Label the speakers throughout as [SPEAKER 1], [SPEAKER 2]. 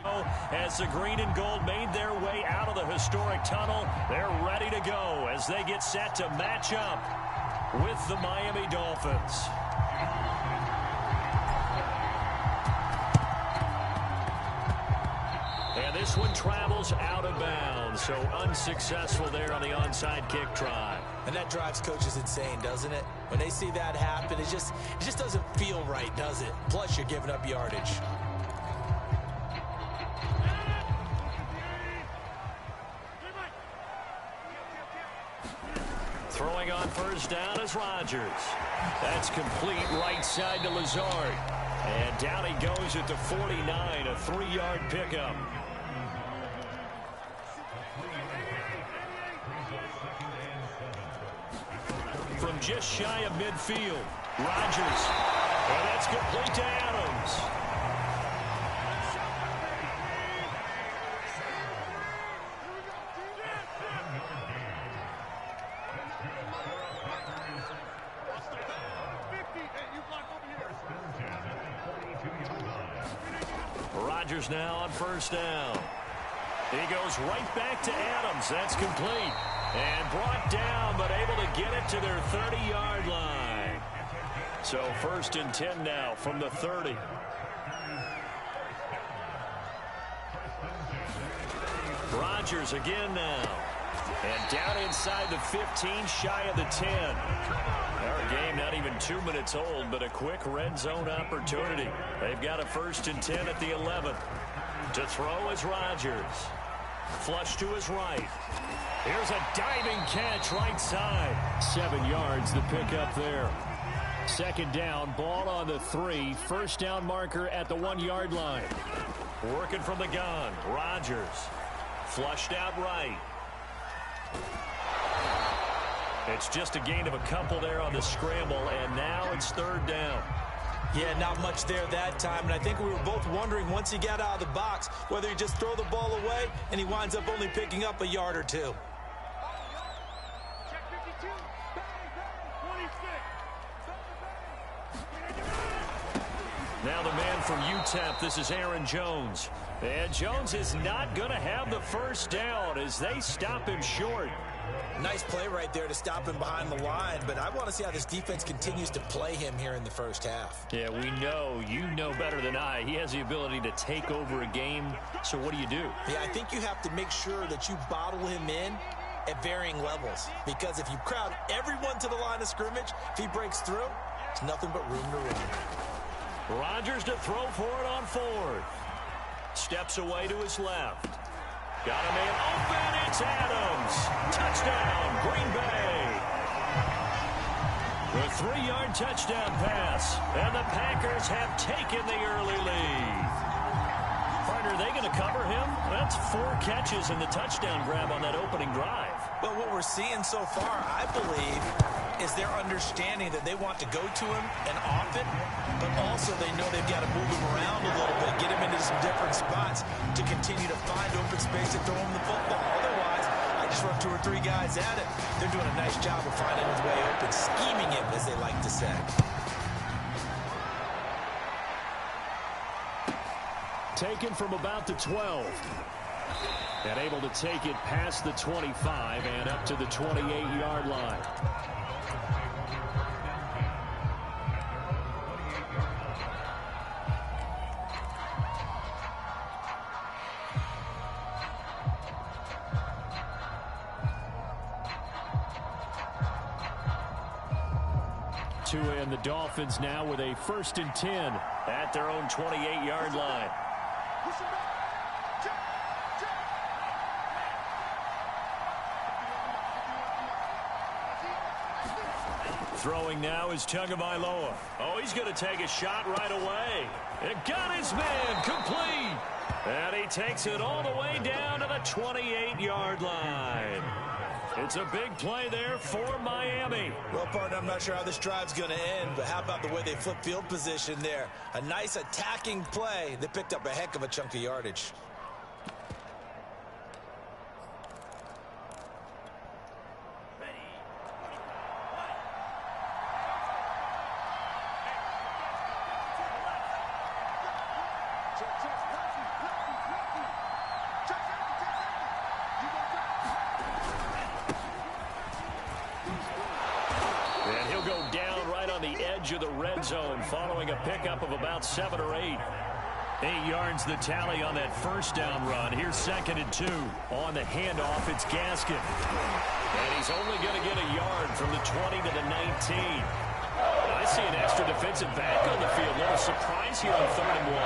[SPEAKER 1] As the green and gold made their way out of the historic tunnel, they're ready to go as they get set to match up with the Miami Dolphins. And this one travels out of bounds, so unsuccessful there on the onside kick try.
[SPEAKER 2] And that drives coaches insane, doesn't it? When they see that happen, it just doesn't feel right, does it? Plus, you're giving up yardage.
[SPEAKER 1] Throwing on first down is Rodgers. That's complete right side to Lazard. And down he goes at the 49, a 3-yard pickup. From just shy of midfield, Rodgers. And that's complete to Adams. Rodgers now on first down. He goes right back to Adams. That's complete. And brought down, but able to get it to their 30-yard line. So 1st and 10 now from the 30. Rodgers again now. And down inside the 15, shy of the 10. Our game not even 2 minutes old, but a quick red zone opportunity. They've got a 1st and 10 at the 11. To throw is Rodgers. Flush to his right. Here's a diving catch right side. 7 yards the pickup there. 2nd down, ball on the 3. 1st down marker at the 1-yard line. Working from the gun, Rodgers. Flushed out right. It's just a gain of a couple there on the scramble, and now it's 3rd down.
[SPEAKER 2] Yeah, not much there that time, and I think we were both wondering once he got out of the box whether he just throw the ball away and he winds up only picking up a yard or two.
[SPEAKER 1] Now the man from UTEP, this is Aaron Jones. And Jones is not going to have the 1st down as they stop him short.
[SPEAKER 2] Nice play right there to stop him behind the line, but I want to see how this defense continues to play him here in the 1st half.
[SPEAKER 1] Yeah, we know. You know better than I. He has the ability to take over a game, so what do you do?
[SPEAKER 2] Yeah, I think you have to make sure that you bottle him in at varying levels, because if you crowd everyone to the line of scrimmage, if he breaks through, it's nothing but room to run.
[SPEAKER 1] Rodgers to throw for it on 4th. Steps away to his left. Got a man open. It's Adams. Touchdown, Green Bay. The 3-yard touchdown pass. And the Packers have taken the early lead. Partner, are they going to cover him? That's 4 catches and the touchdown grab on that opening drive.
[SPEAKER 2] Well, what we're seeing so far, I believe, is their understanding that they want to go to him and often, but also they know they've got to move him around a little bit, get him into some different spots to continue to find open space and throw him the football. Otherwise, I just run 2 or 3 guys at it. They're doing a nice job of finding his way open, scheming him, as they like to say.
[SPEAKER 1] Taken from about the 12. And able to take it past the 25 and up to the 28-yard line. And the Dolphins now with a 1st and 10 at their own 28-yard line. Throwing now is Tagovailoa. Oh, he's going to take a shot right away. It got his man complete. And he takes it all the way down to the 28-yard line. It's a big play there for Miami.
[SPEAKER 2] Well, partner, I'm not sure how this drive's going to end, but how about the way they flip field position there? A nice attacking play. They picked up a heck of a chunk of yardage.
[SPEAKER 1] And he'll go down right on the edge of the red zone following a pickup of about 7 or 8. 8 yards the tally on that first down run. Here's 2nd and 2. On the handoff, it's Gaskin. And he's only going to get a yard from the 20 to the 19. I see an extra defensive back on the field. A little surprise here on 3rd and 1.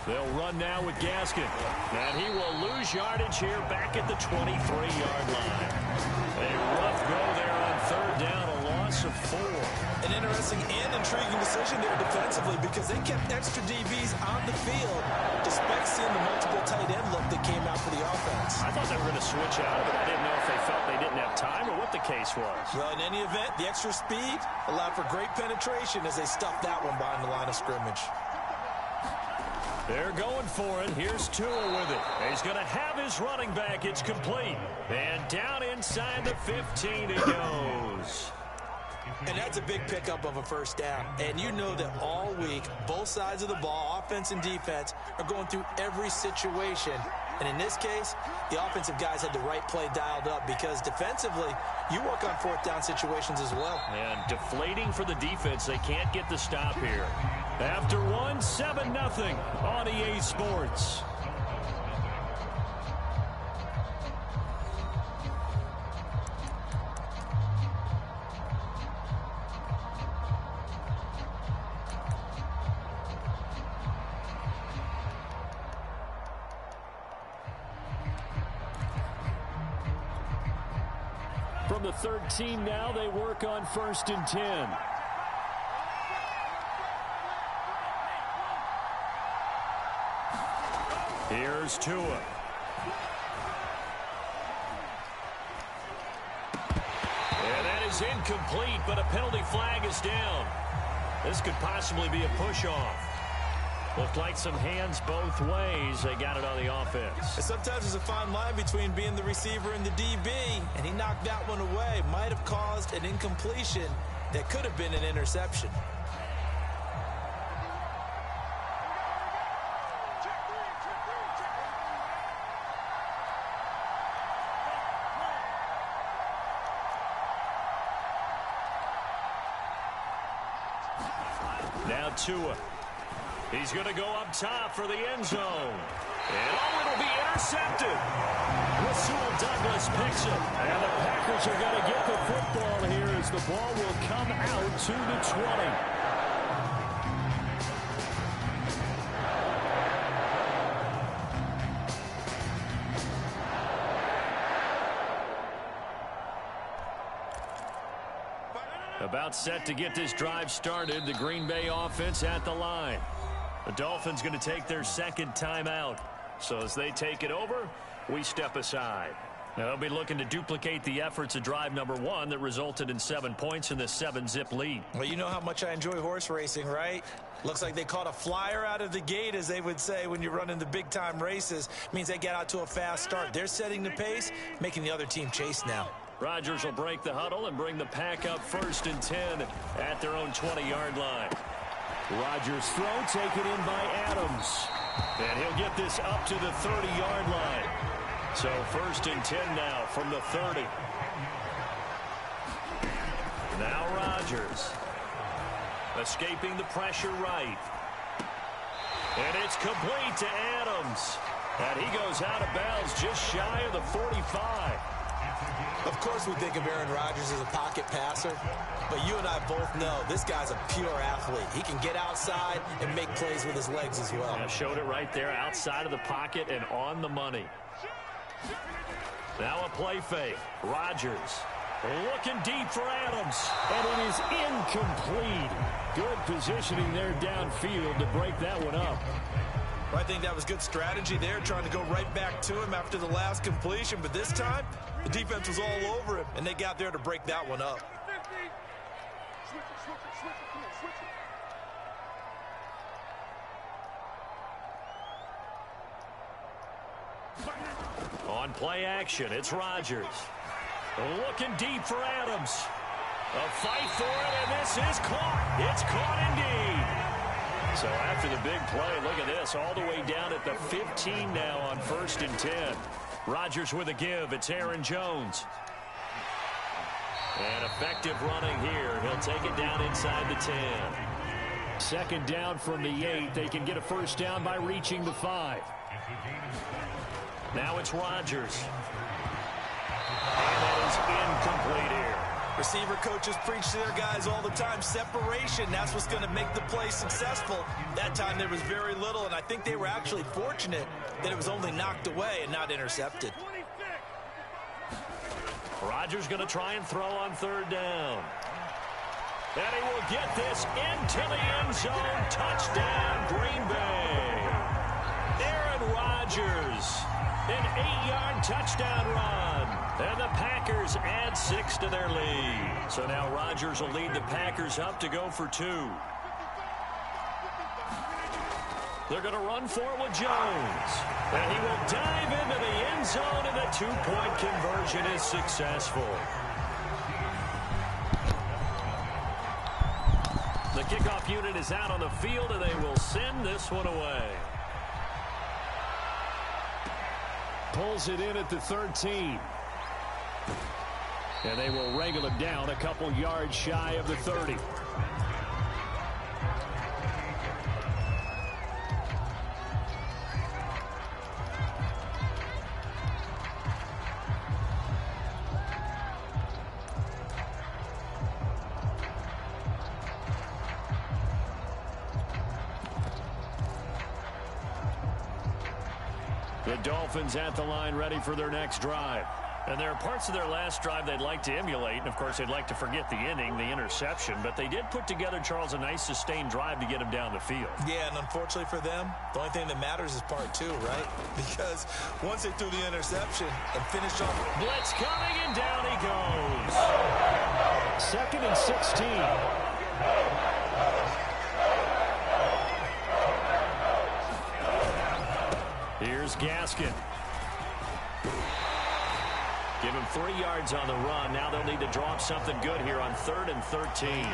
[SPEAKER 1] They'll run now with Gaskin. And he will lose yardage here back at the 23-yard line. A rough go there on 3rd down, a loss of 4.
[SPEAKER 2] An interesting and intriguing decision there defensively because they kept extra DBs on the field despite seeing the multiple tight end look that came out for the offense.
[SPEAKER 1] I thought they were going to switch out, but I didn't know if they felt they didn't have time or what the case was.
[SPEAKER 2] Well, in any event, the extra speed allowed for great penetration as they stuffed that one behind the line of scrimmage.
[SPEAKER 1] They're going for it. Here's Tua with it. He's going to have his running back. It's complete. And down inside the 15 it goes.
[SPEAKER 2] And that's a big pickup of a first down. And you know that all week, both sides of the ball, offense and defense, are going through every situation. And in this case, the offensive guys had the right play dialed up because defensively, you work on 4th down situations as well.
[SPEAKER 1] And deflating for the defense. They can't get the stop here. After 1, 7-0 on EA Sports. From the 13 now, they work on 1st and 10. Here's Tua. And that is incomplete, but a penalty flag is down. This could possibly be a push-off. Looked like some hands both ways. They got it on the offense.
[SPEAKER 2] And sometimes there's a fine line between being the receiver and the DB, and he knocked that one away. Might have caused an incompletion that could have been an interception.
[SPEAKER 1] Now Tua. He's going to go up top for the end zone. And it'll be intercepted. Rasul Douglas picks it. And the Packers are going to get the football here as the ball will come out to the 20. About set to get this drive started. The Green Bay offense at the line. The Dolphins going to take their 2nd timeout. So as they take it over, we step aside. Now they'll be looking to duplicate the efforts of drive number 1 that resulted in 7 points in the 7-zip lead.
[SPEAKER 2] Well, you know how much I enjoy horse racing, right? Looks like they caught a flyer out of the gate, as they would say when you're running the big-time races. Means they get out to a fast start. They're setting the pace, making the other team chase now.
[SPEAKER 1] Rodgers will break the huddle and bring the pack up 1st and 10 at their own 20-yard line. Rodgers' throw taken in by Adams. And he'll get this up to the 30-yard line. So 1st and 10 now from the 30. Now Rodgers. Escaping the pressure right. And it's complete to Adams. And he goes out of bounds just shy of the 45.
[SPEAKER 2] Of course we think of Aaron Rodgers as a pocket passer, but you and I both know this guy's a pure athlete. He can get outside and make plays with his legs as well.
[SPEAKER 1] Yeah, showed it right there outside of the pocket and on the money. Now a play fake. Rodgers looking deep for Adams, and it is incomplete. Good positioning there downfield to break that one up.
[SPEAKER 2] I think that was good strategy there, trying to go right back to him after the last completion. But this time, the defense was all over him, and they got there to break that one up.
[SPEAKER 1] On play action, it's Rodgers. Looking deep for Adams. A fight for it, and this is caught. It's caught indeed. So after the big play, look at this, all the way down at the 15 now on 1st and 10. Rodgers with a give. It's Aaron Jones. And effective running here. He'll take it down inside the 10. 2nd down from the 8. They can get a 1st down by reaching the 5. Now it's Rodgers. And that is incomplete here.
[SPEAKER 2] Receiver coaches preach to their guys all the time. Separation, that's what's going to make the play successful. That time there was very little, and I think they were actually fortunate that it was only knocked away and not intercepted.
[SPEAKER 1] Rodgers going to try and throw on 3rd down. And he will get this into the end zone. Touchdown, Green Bay. Aaron Rodgers, an 8-yard touchdown run. And the Packers add 6 to their lead. So now Rodgers will lead the Packers up to go for 2. They're going to run for it with Jones. And he will dive into the end zone, and the 2-point conversion is successful. The kickoff unit is out on the field, and they will send this one away. Pulls it in at the 13. And they will wrangle him down a couple yards shy of the 30. The Dolphins at the line ready for their next drive. And there are parts of their last drive they'd like to emulate. And, of course, they'd like to forget the inning, the interception. But they did put together, Charles, a nice sustained drive to get him down the field. Yeah, and unfortunately for them, the only thing that matters is part 2, right? Because once they threw the interception and finished on... Blitz coming, and down he goes. 2nd and 16. Here's Gaskin. Give him 3 yards on the run. Now they'll need to draw up something good here on 3rd and 13.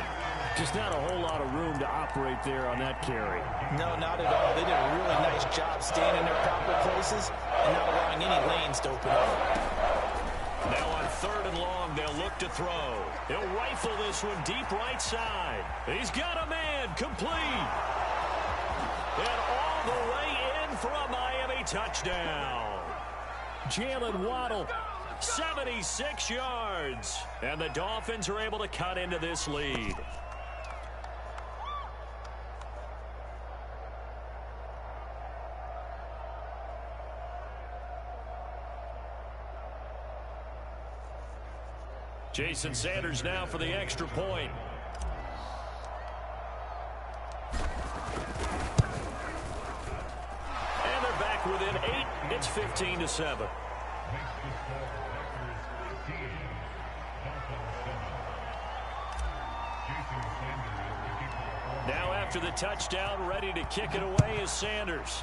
[SPEAKER 1] Just not a whole lot of room to operate there on that carry. No, not at all. They did a really nice job staying in their proper places and not allowing any lanes to open up. Now on 3rd and long, they'll look to throw. He'll rifle this one deep right side. He's got a man complete. And all the way in for a Miami touchdown. Jalen Waddle, 76 yards. And the Dolphins are able to cut into this lead. Jason Sanders now for the extra point. And they're back within 8. It's 15-7. Now after the touchdown, ready to kick it away is Sanders.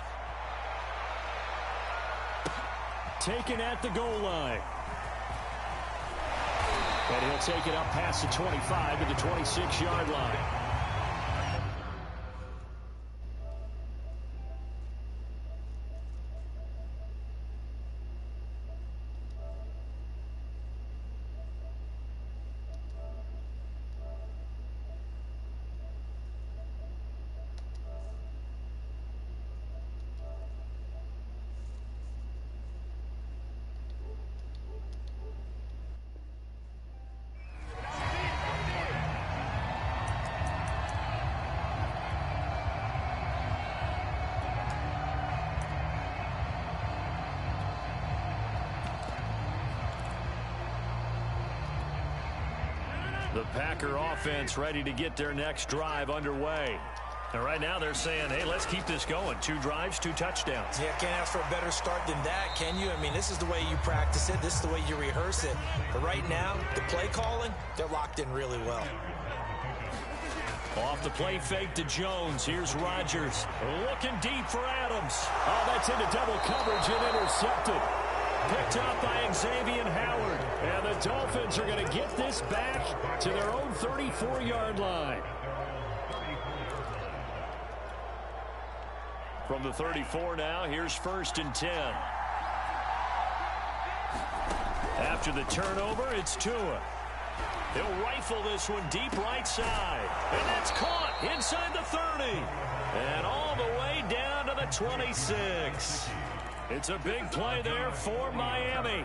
[SPEAKER 1] Taken at the goal line. And he'll take it up past the 25 to the 26-yard line. The Packer offense ready to get their next drive underway. And right now they're saying, hey, let's keep this going. 2 drives, 2 touchdowns. Yeah, can't ask for a better start than that, can you? I mean, this is the way you practice it. This is the way you rehearse it. But right now, the play calling, they're locked in really well. Off the play fake to Jones. Here's Rodgers. Looking deep for Adams. Oh, that's into double coverage and intercepted. Picked up by Xavier Howard. And the Dolphins are going to get this back to their own 34-yard line. From the 34 now, here's 1st and 10. After the turnover, it's Tua. He'll rifle this one deep right side. And that's caught inside the 30. And all the way down to the 26. It's a big play there for Miami.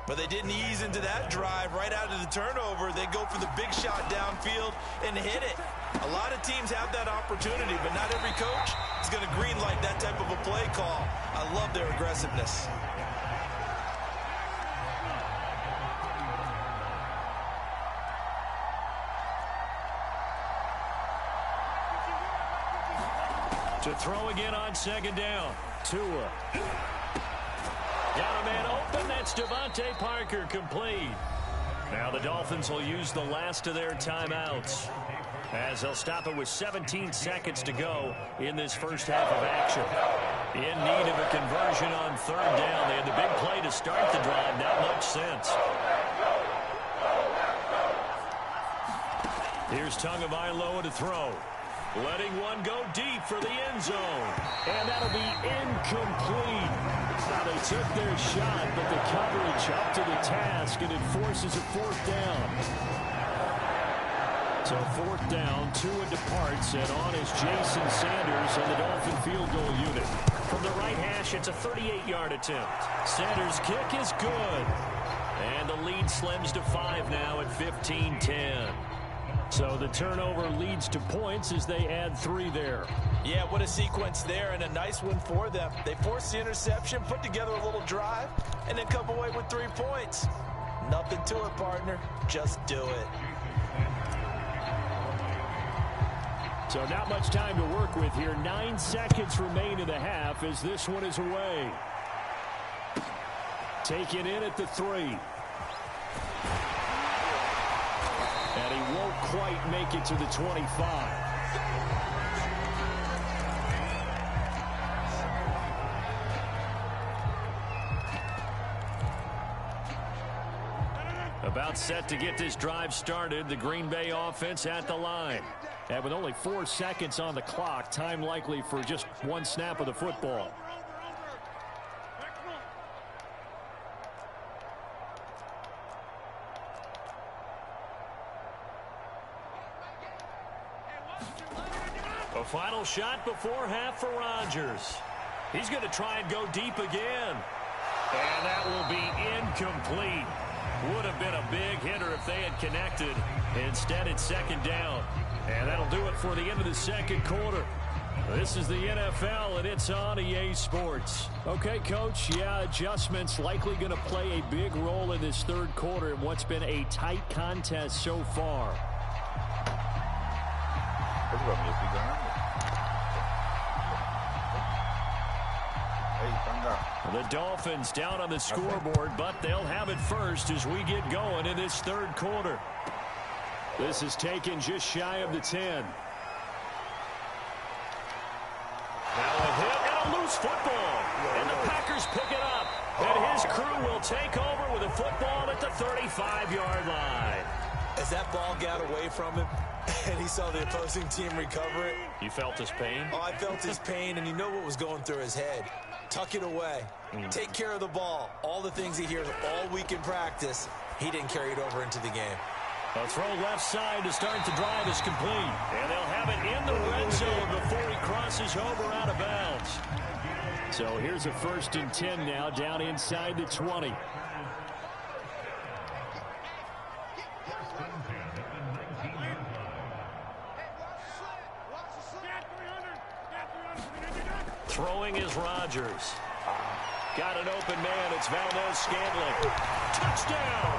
[SPEAKER 2] But they didn't ease into that drive right out of the turnover. They go for the big shot downfield and hit it. A lot of teams have that opportunity, but not every coach is going to greenlight that type of a play call. I love their aggressiveness.
[SPEAKER 1] To throw again on 2nd down. Tua. Got a man open. That's Devontae Parker, complete. Now the Dolphins will use the last of their timeouts, as they'll stop it with 17 seconds to go in this first half of action. In need of a conversion on 3rd down. They had the big play to start the drive. Not much sense. Here's Tagovailoa to throw. Letting one go deep for the end zone. And that'll be incomplete. Now they took their shot, but the coverage up to the task, and it forces a 4th down. So 4th down, Tua departs, and on is Jason Sanders on the Dolphin field goal unit. From the right hash, it's a 38-yard attempt. Sanders' kick is good. And the lead slims to 5 now at 15-10. So the turnover leads to points as they add 3 there.
[SPEAKER 2] Yeah, what a sequence there, and a nice one for them. They forced the interception, put together a little drive, and then come away with 3 points. Nothing to it, partner. Just do it.
[SPEAKER 1] So not much time to work with here. 9 seconds remain in the half as this one is away. Taken in at the 3. And he won't quite make it to the 25. About set to get this drive started. The Green Bay offense at the line. And with only 4 seconds on the clock, time likely for just 1 snap of the football. A final shot before half for Rodgers. He's going to try and go deep again. And that will be incomplete. Would have been a big hitter if they had connected. Instead, it's 2nd down. And that'll do it for the end of the 2nd quarter. This is the NFL, and it's on EA Sports. Okay, Coach, yeah, adjustments likely going to play a big role in this 3rd quarter in what's been a tight contest so far. The Dolphins down on the scoreboard, but they'll have it first as we get going in this 3rd quarter. This is taken just shy of the 10. Now a hit and a loose football. And the Packers pick it up. And his crew will take over with a football at the 35-yard line.
[SPEAKER 2] As that ball got away from him, and he saw the opposing team recover it.
[SPEAKER 1] You felt his pain?
[SPEAKER 2] Oh, I felt his pain, and you know what was going through his head. Tuck it away. Take care of the ball. All the things he hears all week in practice, he didn't carry it over into the game.
[SPEAKER 1] A throw left side to start the drive is complete. And they'll have it in the red zone before he crosses over out of bounds. So here's a 1st and 10 now down inside the 20. Throwing is Rodgers. Got an open man. It's Valdez-Scantling. Touchdown!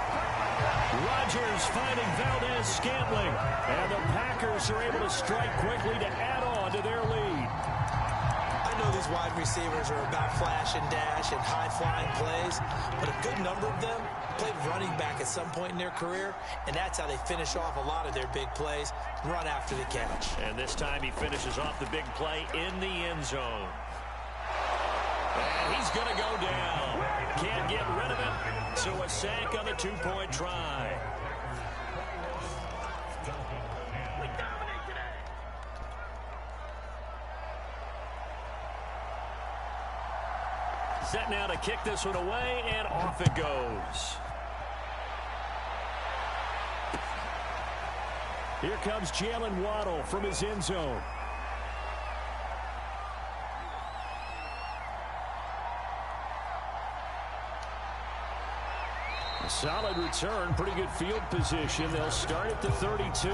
[SPEAKER 1] Rodgers finding Valdez-Scantling. And the Packers are able to strike quickly to add on to their lead.
[SPEAKER 2] I know these wide receivers are about flash and dash and high-flying plays, but a good number of them played running back at some point in their career, and that's how they finish off a lot of their big plays, run after the catch.
[SPEAKER 1] And this time he finishes off the big play in the end zone. And he's going to go down. Can't get rid of it. So a sack on the 2-point try. to kick this one away, and off it goes. Here comes Jalen Waddle from his end zone. A solid return, pretty good field position. They'll start at the 32.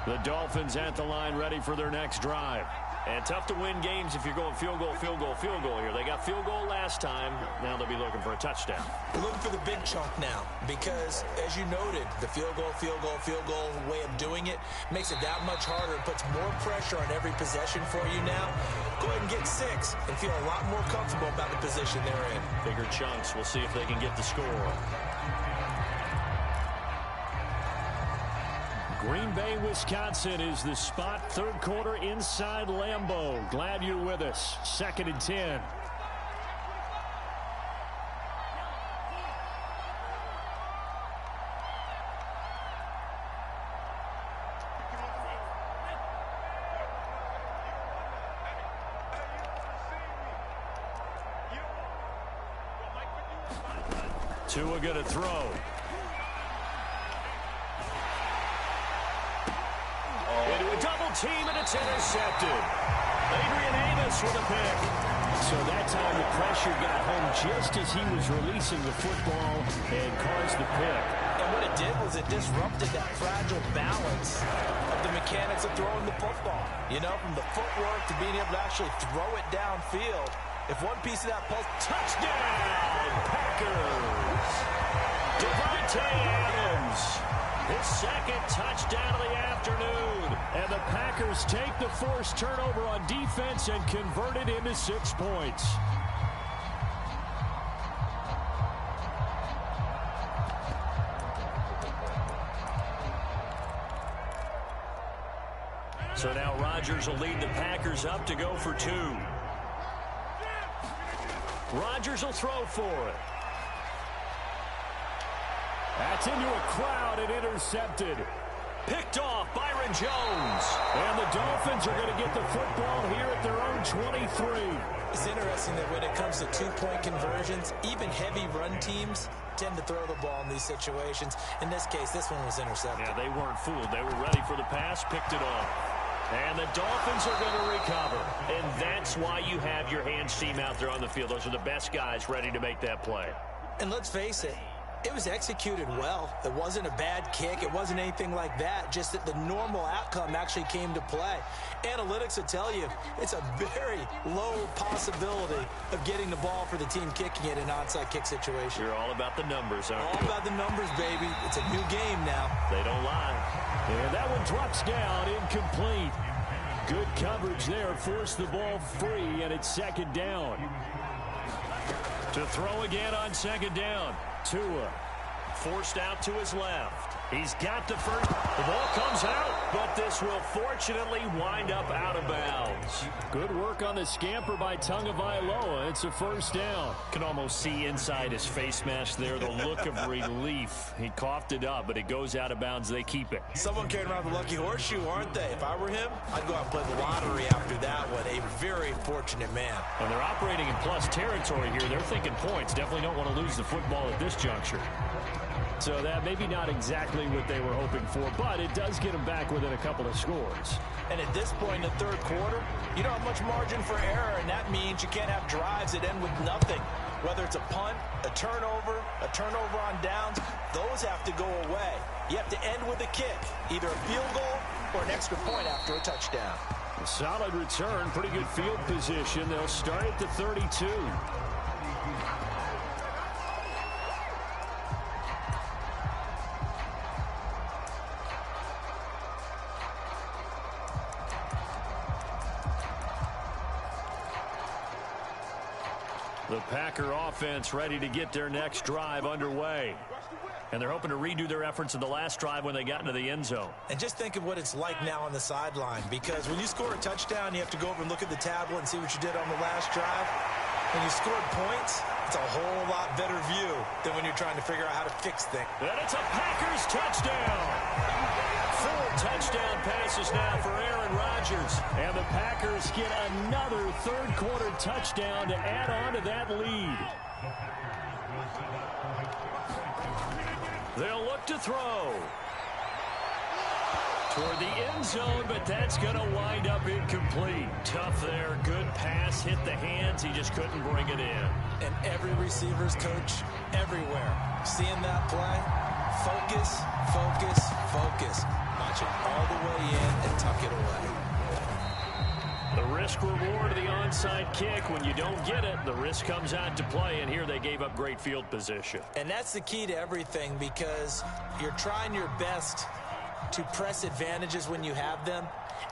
[SPEAKER 1] The Dolphins at the line ready for their next drive. And tough to win games if you're going field goal, field goal, field goal here. They got field goal last time. Now they'll be looking for a touchdown.
[SPEAKER 2] They're looking for the big chunk now because, as you noted, the field goal way of doing it makes it that much harder. It puts more pressure on every possession for you now. Go ahead and get 6 and feel a lot more comfortable about the position they're in.
[SPEAKER 1] Bigger chunks. We'll see if they can get the score. Green Bay, Wisconsin is the spot. Third quarter inside Lambeau. Glad you're with us. 2nd and 10. Tua going to throw. Into a double team, and it's intercepted. Adrian Amos with a pick. So that time the pressure got home just as he was releasing the football and caused the pick.
[SPEAKER 2] And what it did was it disrupted that fragile balance of the mechanics of throwing the football. You know, from the footwork to being able to actually throw it downfield. If one piece of that pulse...
[SPEAKER 1] Touchdown, Packers! Devontae Adams. His 2nd touchdown of the afternoon. And the Packers take the forced turnover on defense and convert it into 6 points. So now Rodgers will lead the Packers up to go for 2. Rodgers will throw for it. That's into a crowd and intercepted. Picked off Byron Jones. And the Dolphins are going to get the football here at their own 23.
[SPEAKER 2] It's interesting that when it comes to 2-point conversions, even heavy run teams tend to throw the ball in these situations. In this case, this one was intercepted.
[SPEAKER 1] Yeah, they weren't fooled. They were ready for the pass, picked it off. And the Dolphins are going to recover. And that's why you have your hands team out there on the field. Those are the best guys ready to make that play.
[SPEAKER 2] And let's face it, it was executed well. It wasn't a bad kick. It wasn't anything like that. Just that the normal outcome actually came to play. Analytics will tell you it's a very low possibility of getting the ball for the team kicking it in an onside kick situation.
[SPEAKER 1] You're all about the numbers, aren't you?
[SPEAKER 2] All about the numbers, baby. It's a new game now.
[SPEAKER 1] They don't lie. And that one drops down, incomplete. Good coverage there. Forced the ball free, and it's 2nd down. To throw again on 2nd down. Tua forced out to his left. He's got the first. The ball comes out, but this will fortunately wind up out of bounds. Good work on the scamper by Tagovailoa. It's a 1st down. Can almost see inside his face mask there the look of relief. He coughed it up, but it goes out of bounds. They keep it.
[SPEAKER 2] Someone carrying around the lucky horseshoe, aren't they? If I were him, I'd go out and play the lottery after that one. A very fortunate man.
[SPEAKER 1] And they're operating in plus territory here. They're thinking points. Definitely don't want to lose the football at this juncture. So that maybe not exactly what they were hoping for, but it does get them back within a couple of scores.
[SPEAKER 2] And at this point in the 3rd quarter, you don't have much margin for error, and that means you can't have drives that end with nothing. Whether it's a punt, a turnover on downs, those have to go away. You have to end with a kick, either a field goal or an extra point after a touchdown.
[SPEAKER 1] A solid return, pretty good field position. They'll start at the 32. The Packer offense ready to get their next drive underway. And they're hoping to redo their efforts in the last drive when they got into the end zone.
[SPEAKER 2] And just think of what it's like now on the sideline, because when you score a touchdown, you have to go over and look at the tablet and see what you did on the last drive. When you scored points, That's a whole lot better view than when you're trying to figure out how to fix things.
[SPEAKER 1] And it's a Packers touchdown. 4 touchdown passes now for Aaron Rodgers. And the Packers get another third-quarter touchdown to add on to that lead. They'll look to throw toward the end zone, but that's going to wind up incomplete. Tough there. Good pass. Hit the hands. He just couldn't bring it in.
[SPEAKER 2] And every receiver's coach everywhere. Seeing that play, focus, focus, focus. Watch it all the way in and tuck it away.
[SPEAKER 1] The risk reward of the onside kick. When you don't get it, the risk comes out to play, and here they gave up great field position.
[SPEAKER 2] And that's the key to everything, because you're trying your best to press advantages when you have them,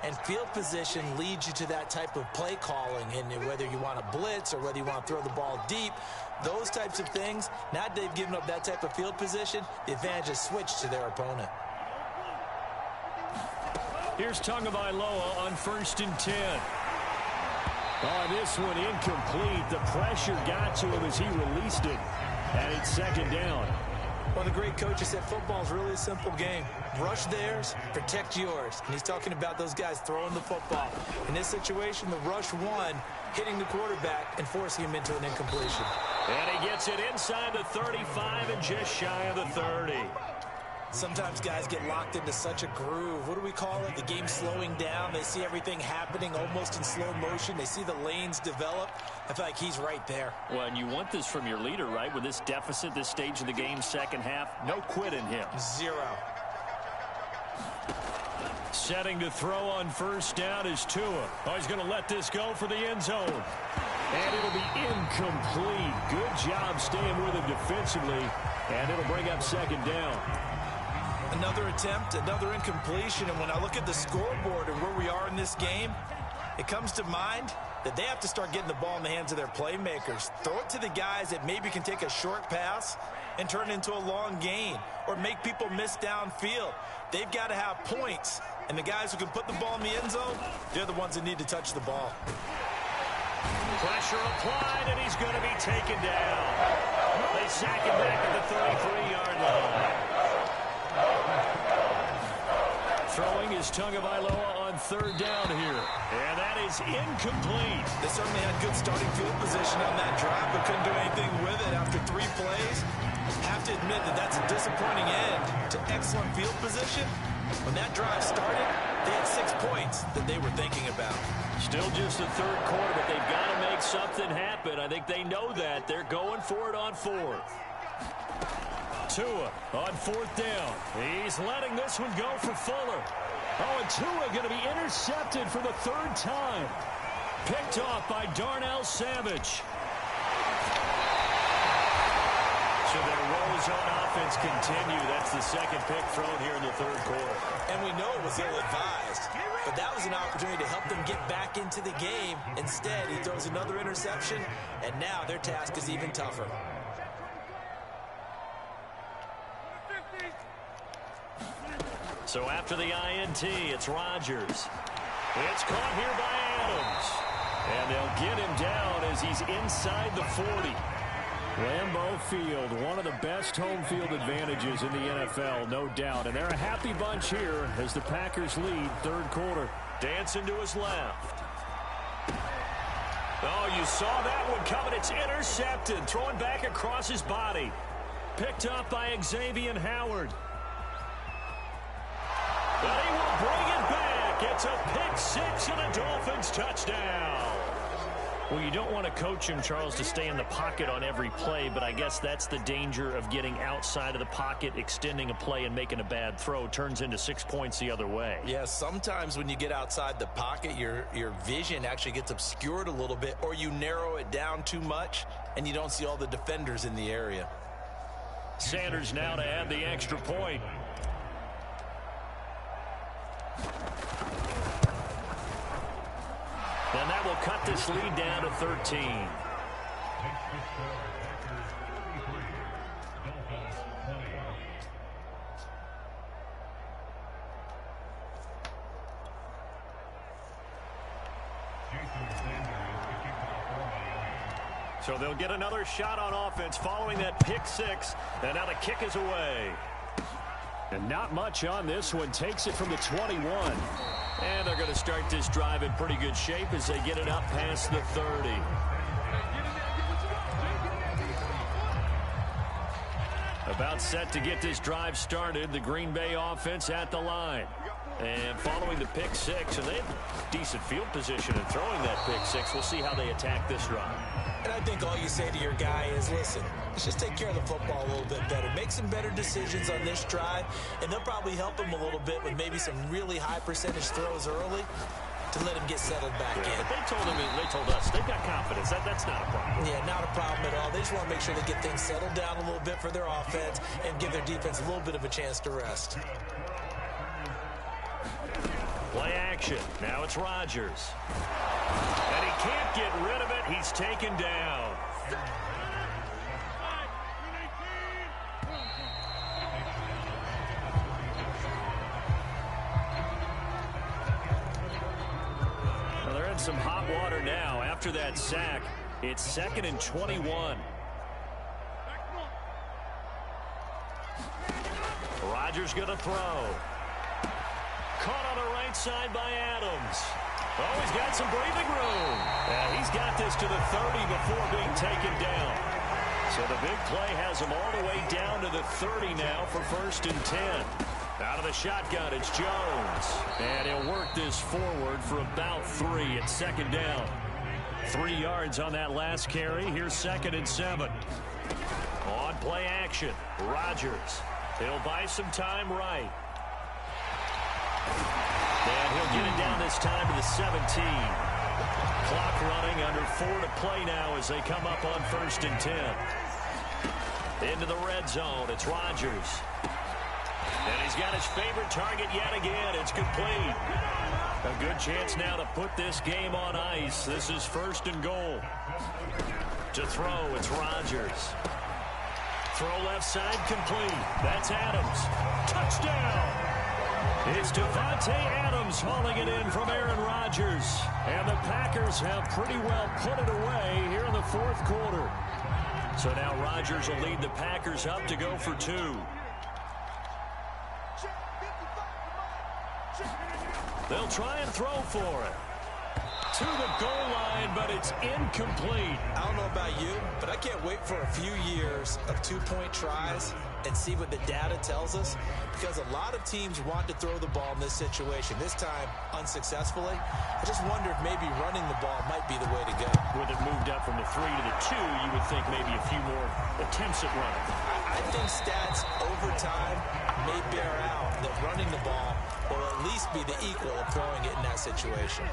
[SPEAKER 2] and field position leads you to that type of play calling. And whether you want to blitz or whether you want to throw the ball deep, those types of things, now that they've given up that type of field position, the advantage is switched to their opponent.
[SPEAKER 1] Here's Tagovailoa on 1st and 10. Oh, this one incomplete. The pressure got to him as he released it, and it's 2nd down.
[SPEAKER 2] Well, the great coach said football is really a simple game. Rush theirs, protect yours. And he's talking about those guys throwing the football. In this situation, the rush one, hitting the quarterback and forcing him into an incompletion.
[SPEAKER 1] And he gets it inside the 35 and just shy of the 30.
[SPEAKER 2] Sometimes guys get locked into such a groove. What do we call it? The game's slowing down. They see everything happening almost in slow motion. They see the lanes develop. I feel like he's right there.
[SPEAKER 1] Well, and you want this from your leader, right? With this deficit, this stage of the game, second half, no quit in him.
[SPEAKER 2] 0.
[SPEAKER 1] Setting to throw on 1st down is Tua. Oh, he's going to let this go for the end zone. And it'll be incomplete. Good job staying with him defensively. And it'll bring up 2nd down.
[SPEAKER 2] Another attempt, another incompletion. And when I look at the scoreboard and where we are in this game, it comes to mind that they have to start getting the ball in the hands of their playmakers. Throw it to the guys that maybe can take a short pass and turn it into a long gain or make people miss downfield. They've got to have points. And the guys who can put the ball in the end zone, they're the ones that need to touch the ball.
[SPEAKER 1] Pressure applied, and he's going to be taken down. They sack him back at the 33-yard line. Throwing is Tagovailoa on 3rd down here. And that is incomplete.
[SPEAKER 2] They certainly had good starting field position on that drive, but couldn't do anything with it after 3 plays. Have to admit that that's a disappointing end to excellent field position. When that drive started, they had 6 points that they were thinking about.
[SPEAKER 1] Still just the 3rd quarter, but they've got to make something happen. I think they know that. They're going for it on 4th. Tua on 4th down. He's letting this one go for Fuller. Oh, and Tua going to be intercepted for the 3rd time. Picked off by Darnell Savage. So their woes on offense continue. That's the 2nd pick thrown here in the 3rd quarter.
[SPEAKER 2] And we know it was ill-advised, but that was an opportunity to help them get back into the game. Instead, he throws another interception, and now their task is even tougher.
[SPEAKER 1] So after the INT, it's Rodgers. It's caught here by Adams. And they'll get him down as he's inside the 40. Lambeau Field, one of the best home field advantages in the NFL, no doubt. And they're a happy bunch here as the Packers lead 3rd quarter. Dancing to his left. Oh, you saw that one coming. It's intercepted. Throwing back across his body. Picked up by Xavier Howard. But he will bring it back. It's a pick 6 and a Dolphins touchdown. Well, you don't want to coach him, Charles, to stay in the pocket on every play, but I guess that's the danger of getting outside of the pocket, extending a play, and making a bad throw. Turns into 6 points the other way.
[SPEAKER 2] Yeah, sometimes when you get outside the pocket, your vision actually gets obscured a little bit, or you narrow it down too much, and you don't see all the defenders in the area.
[SPEAKER 1] Sanders now to add the extra point. And that will cut this lead down to 13. So they'll get another shot on offense following that pick six. And now the kick is away. And not much on this one. Takes it from the 21. And they're going to start this drive in pretty good shape as they get it up past the 30. About set to get this drive started. The Green Bay offense at the line. And following the pick six, and they have decent field position in throwing that pick six. We'll see how they attack this drive.
[SPEAKER 2] And I think all you say to your guy is, listen, let's just take care of the football a little bit better. Make some better decisions on this drive, and they'll probably help him a little bit with maybe some really high percentage throws early to let him get settled back in.
[SPEAKER 1] But they told us they've got confidence. That's not a problem.
[SPEAKER 2] Yeah, not a problem at all. They just want to make sure they get things settled down a little bit for their offense and give their defense a little bit of a chance to rest.
[SPEAKER 1] Play action. Now it's Rodgers. And he can't get rid of it. He's taken down. Well, they're in some hot water now after that sack. It's 2nd and 21. Rodgers going to throw. Caught on the right side by Adams. Oh, he's got some breathing room. And he's got this to the 30 before being taken down. So the big play has him all the way down to the 30 now for 1st and 10. Out of the shotgun, it's Jones. And he'll work this forward for about 3 at 2nd down. 3 yards on that last carry. Here's 2nd and 7. On play action, Rodgers. He'll buy some time right. And he'll get it down this time to the 17. Clock running, under 4 to play now as they come up on 1st and 10. Into the red zone, it's Rodgers. And he's got his favorite target yet again. It's complete. A good chance now to put this game on ice. This is 1st and goal. To throw, it's Rodgers. Throw left side complete. That's Adams. Touchdown! It's Devontae Adams hauling it in from Aaron Rodgers. And the Packers have pretty well put it away here in the 4th quarter. So now Rodgers will lead the Packers up to go for 2. They'll try and throw for it. To the goal line, but it's incomplete.
[SPEAKER 2] I don't know about you, but I can't wait for a few years of 2-point tries and see what the data tells us, because a lot of teams want to throw the ball in this situation. This time, unsuccessfully. I just wonder if maybe running the ball might be the way to go.
[SPEAKER 1] With it moved up from the 3 to the 2, you would think maybe a few more attempts at running.
[SPEAKER 2] I think stats over time may bear out that running the ball will at least be the equal of throwing it in that situation.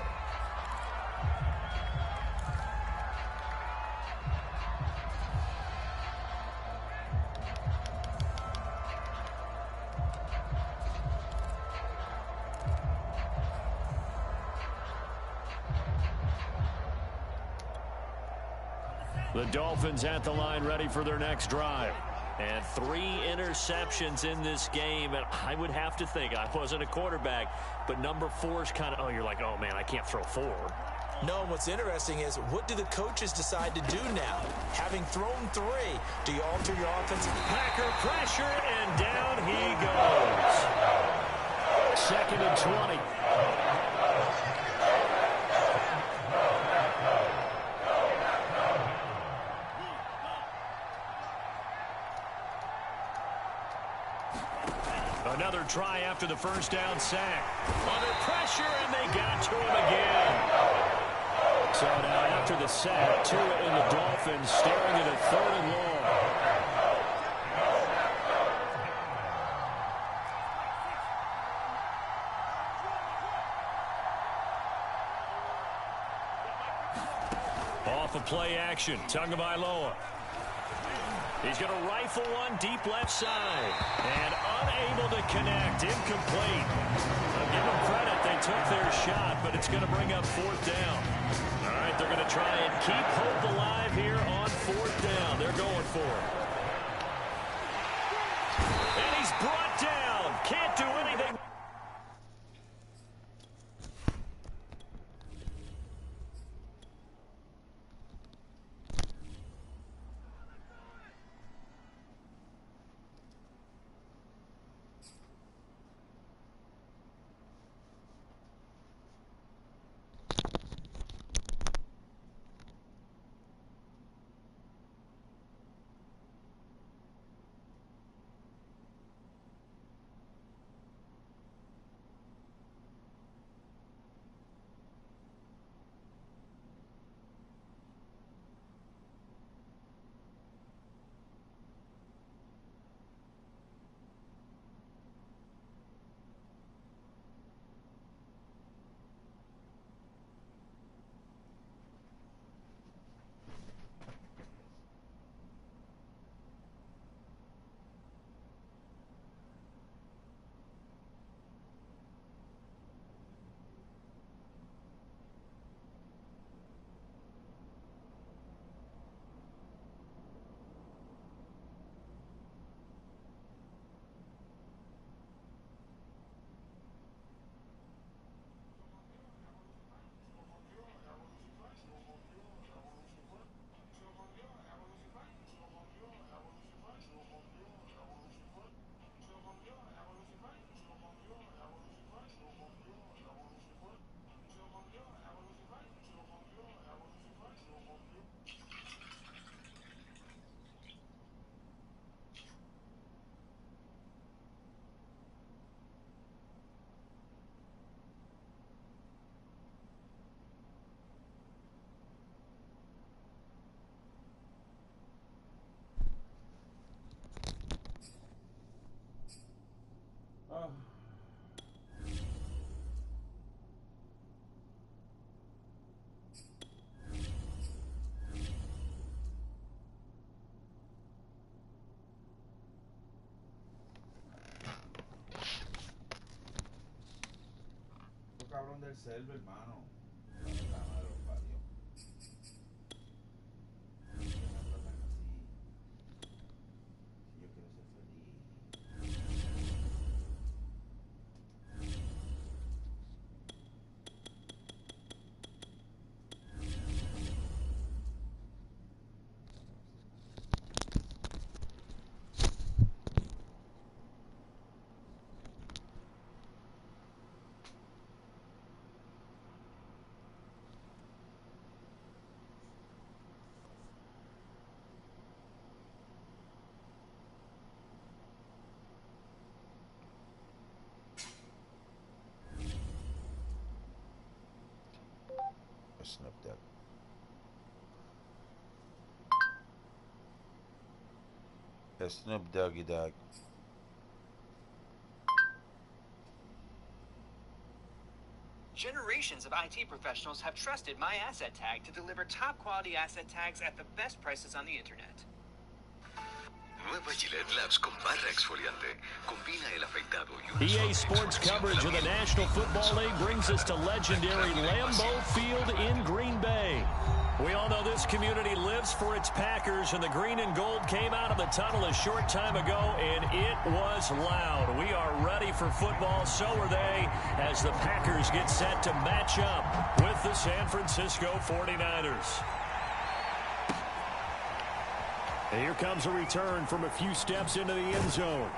[SPEAKER 1] The Dolphins at the line, ready for their next drive. And 3 interceptions in this game. And I would have to think, I wasn't a quarterback, but number 4 is kind of, oh, you're like, oh, man, I can't throw 4.
[SPEAKER 2] No, and what's interesting is, what do the coaches decide to do now? Having thrown 3, do you alter your offensive?
[SPEAKER 1] Packer pressure, and down he goes. 2nd and 20. Another try after the 1st down sack. Under pressure, and they got to him again. So now after the sack, Tua and the Dolphins staring at a 3rd and long. Off of play action, Tagovailoa. He's going to rifle one deep left side. And unable to connect. Incomplete. I'll give them credit. They took their shot, but it's going to bring up 4th down. All right, they're going to try and keep hope alive here on 4th down. They're going for it. And he's brought down. Can't do anything.
[SPEAKER 3] Cabrón del server, hermano. La madre lo parió. ¿Por qué me tratan así? Si yo quiero ser feliz. Snip that. Snip doggy dog.
[SPEAKER 4] Generations of IT professionals have trusted My Asset Tag to deliver top quality asset tags at the best prices on the internet.
[SPEAKER 5] Nueva Gillette Labs con barra exfoliante. Combina el afeitado y
[SPEAKER 1] EA Sports coverage of the National Football League brings us to legendary Lambeau Field in Green Bay. We all know this community lives for its Packers, and the green and gold came out of the tunnel a short time ago, and it was loud. We are ready for football, so are they, as the Packers get set to match up with the San Francisco 49ers. And here comes a return from a few steps into the end zone.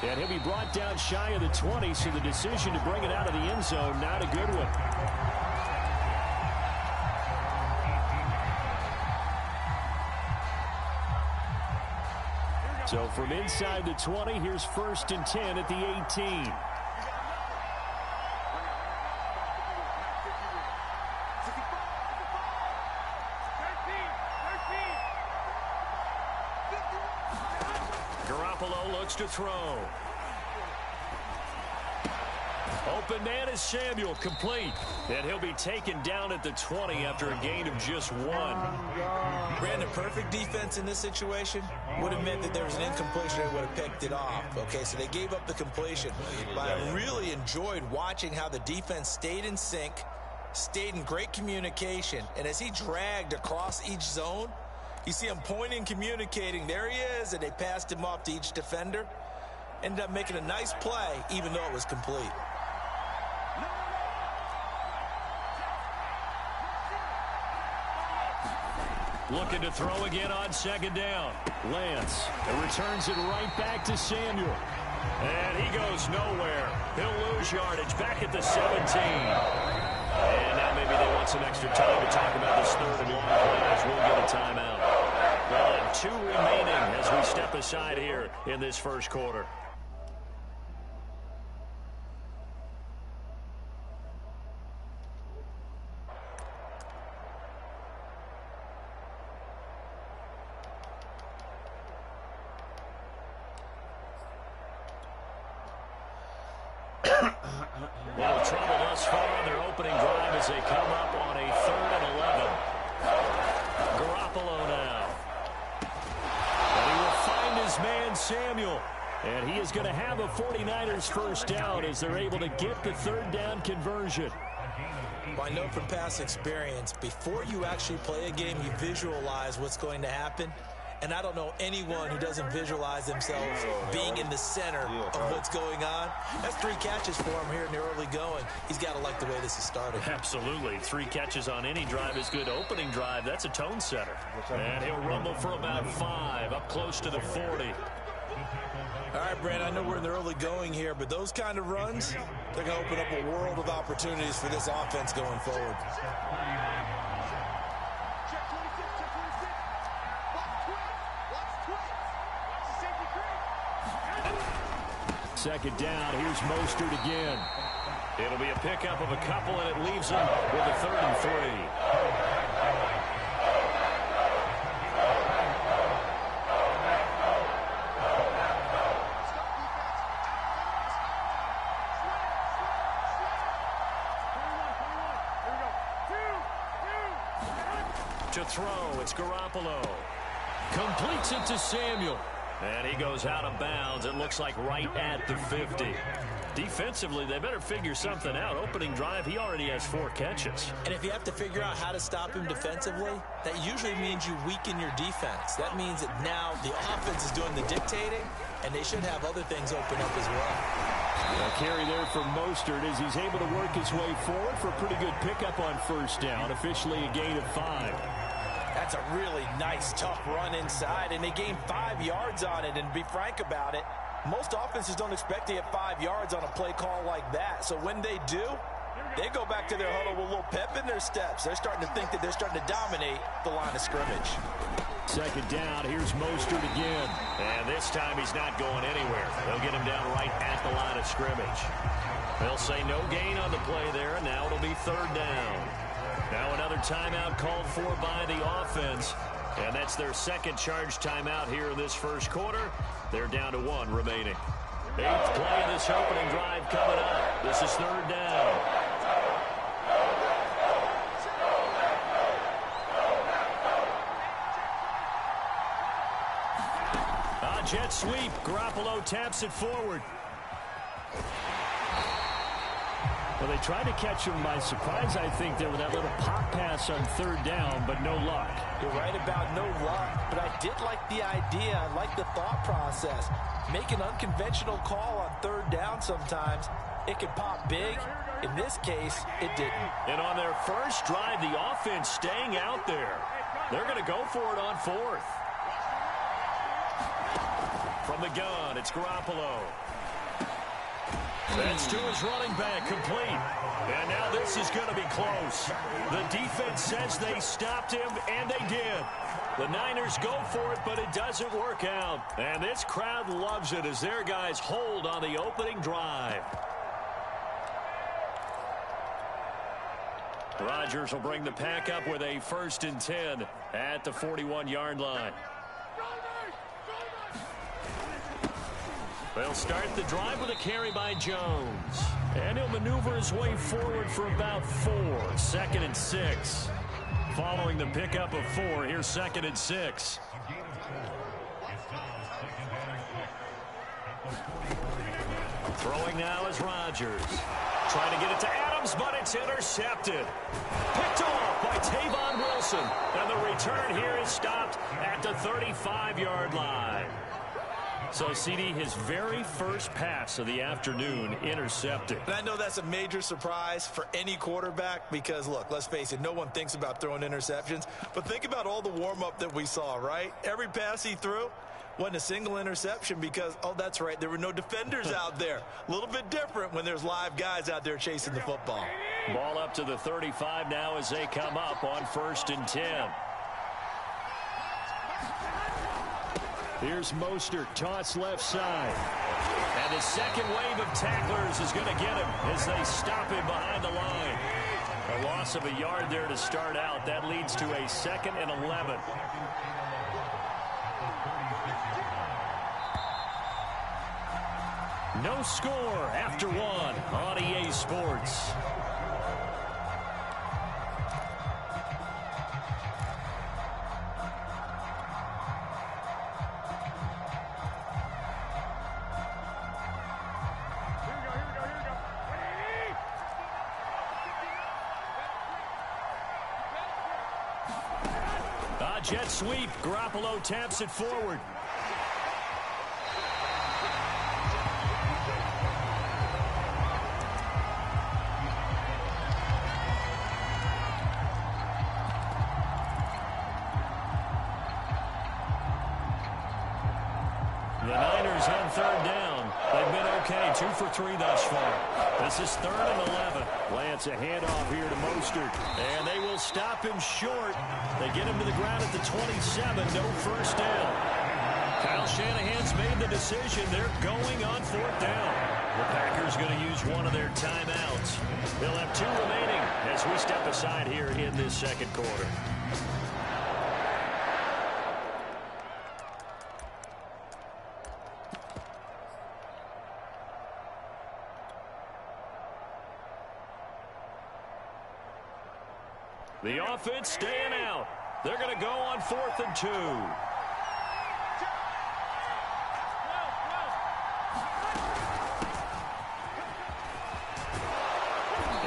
[SPEAKER 1] And he'll be brought down shy of the 20, so the decision to bring it out of the end zone, not a good one. So from inside the 20, here's 1st and 10 at the 18. To throw. Open man is Samuel, complete. And he'll be taken down at the 20 after a gain of just 1.
[SPEAKER 2] Brandon, perfect defense in this situation would have meant that there was an incompletion and would have picked it off. Okay, so they gave up the completion. But I really enjoyed watching how the defense stayed in sync, stayed in great communication, and as he dragged across each zone, you see him pointing, communicating. There he is, and they passed him off to each defender. Ended up making a nice play, even though it was complete.
[SPEAKER 1] Looking to throw again on 2nd down. Lance returns it right back to Samuel. And he goes nowhere. He'll lose yardage back at the 17. And now maybe they want some extra time to talk about this 3rd and long play as we'll get a timeout. Well, and 2 remaining as we step aside here in this first quarter. Well, trouble thus far on their opening drive as they come up on a 3rd and 11. Garoppolo now. And he will find his man, Samuel. And he is going to have a 49ers first down as they're able to get the 3rd down conversion.
[SPEAKER 2] Well, I know from past experience, before you actually play a game, you visualize what's going to happen. And I don't know anyone who doesn't visualize themselves being in the center of what's going on. That's 3 catches for him here in the early going. He's got to like the way this is started.
[SPEAKER 1] Absolutely. 3 catches on any drive is good. Opening drive, that's a tone setter. And he'll rumble for about 5, up close to the 40.
[SPEAKER 2] All right, Brandon, I know we're in the early going here, but those kind of runs, they're going to open up a world of opportunities for this offense going forward.
[SPEAKER 1] 2nd down. Here's Mostert again. It'll be a pickup of a couple, and it leaves him with a 3rd and 3. To throw, it's Garoppolo. Completes it to Samuel. And he goes out of bounds. It looks like right at the 50. Defensively, they better figure something out. Opening drive, he already has 4 catches.
[SPEAKER 2] And if you have to figure out how to stop him defensively, that usually means you weaken your defense. That means that now the offense is doing the dictating, and they should have other things open up as well.
[SPEAKER 1] A carry there for Mostert as he's able to work his way forward for a pretty good pickup on first down. Officially a gain of 5.
[SPEAKER 2] That's a really nice, tough run inside, and they gained 5 yards on it. And to be frank about it, most offenses don't expect to get 5 yards on a play call like that. So when they do, they go back to their huddle with a little pep in their steps. They're starting to think that they're starting to dominate the line of scrimmage.
[SPEAKER 1] Second down, here's Mostert again. And this time he's not going anywhere. They'll get him down right at the line of scrimmage. They'll say no gain on the play there, and now it'll be third down. Now another timeout called for by the offense. And that's their second charge timeout here in this first quarter. They're down to 1 remaining. 8th play of this opening drive coming up. This is third down. Jet sweep. Garoppolo taps it forward. Well, they tried to catch him by surprise, I think, there with that little pop pass on third down, but no luck.
[SPEAKER 2] You're right about no luck, but I did like the idea. I like the thought process. Make an unconventional call on third down sometimes. It can pop big. In this case, it didn't.
[SPEAKER 1] And on their first drive, the offense staying out there. They're going to go for it on 4th. From the gun, it's Garoppolo. That's to his running back, complete. And now this is going to be close. The defense says they stopped him, and they did. The Niners go for it, but it doesn't work out. And this crowd loves it as their guys hold on the opening drive. Rodgers will bring the pack up with a 1st and 10 at the 41-yard line. They'll start the drive with a carry by Jones. And he'll maneuver his way forward for about 4. 2nd and 6. Following the pickup of 4, here's 2nd and 6. Throwing now is Rodgers. Trying to get it to Adams, but it's intercepted. Picked off by Tavon Wilson. And the return here is stopped at the 35-yard line. So, CD, his very first pass of the afternoon intercepted.
[SPEAKER 2] And I know that's a major surprise for any quarterback because, look, let's face it, no one thinks about throwing interceptions. But think about all the warm-up that we saw, right? Every pass he threw wasn't a single interception because, oh, that's right, there were no defenders out there. A little bit different when there's live guys out there chasing the football.
[SPEAKER 1] Ball up to the 35 now as they come up on 1st and 10. Here's Mostert, toss left side. And the second wave of tacklers is going to get him as they stop him behind the line. A loss of a yard there to start out. That leads to a 2nd and 11. No score after 1 on EA Sports. Jet sweep. Garoppolo taps it forward. The Niners on third down. They've been okay. 2 for 3 thus far. This is 3rd and 11. Lance, a handoff here to Mostert. And they will stop him short. They get him to the ground at the 27. No first down. Kyle Shanahan's made the decision. They're going on 4th down. The Packers going to use one of their timeouts. They'll have 2 remaining as we step aside here in this second quarter. The offense staying out. They're going to go on 4th and 2.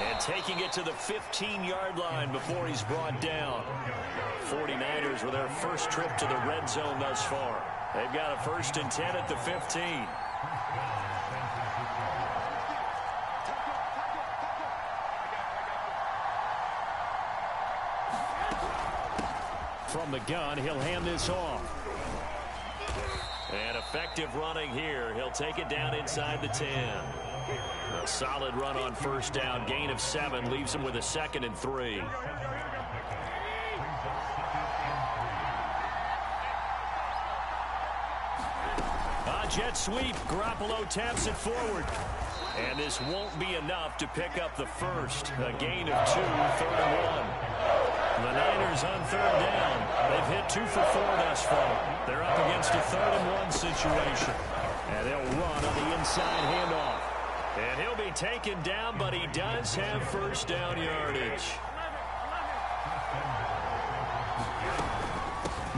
[SPEAKER 1] And taking it to the 15-yard line before he's brought down. 49ers with their first trip to the red zone thus far. They've got a 1st and 10 at the 15. From the gun, he'll hand this off. And effective running here. He'll take it down inside the 10. A solid run on 1st down. Gain of 7 leaves him with a 2nd and 3. Jet sweep. Garoppolo taps it forward. And this won't be enough to pick up the first. A gain of 2, 3rd and 1. The Niners on 3rd down. They've hit 2 for 4 thus far. They're up against a 3rd and 1 situation. And they'll run on the inside handoff. And he'll be taken down, but he does have 1st down yardage.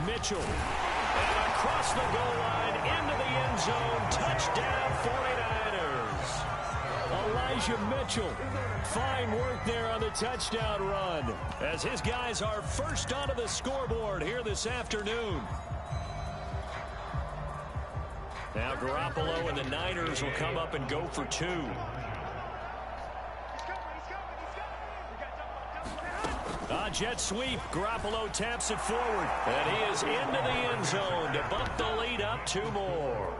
[SPEAKER 1] Mitchell. And across the goal line into the end zone. Touchdown 49ers. Elijah Mitchell. Fine work there on the touchdown run as his guys are first onto the scoreboard here this afternoon. Now Garoppolo and the Niners will come up and go for 2. Jet sweep. Garoppolo taps it forward. And he is into the end zone to bump the lead up 2 more.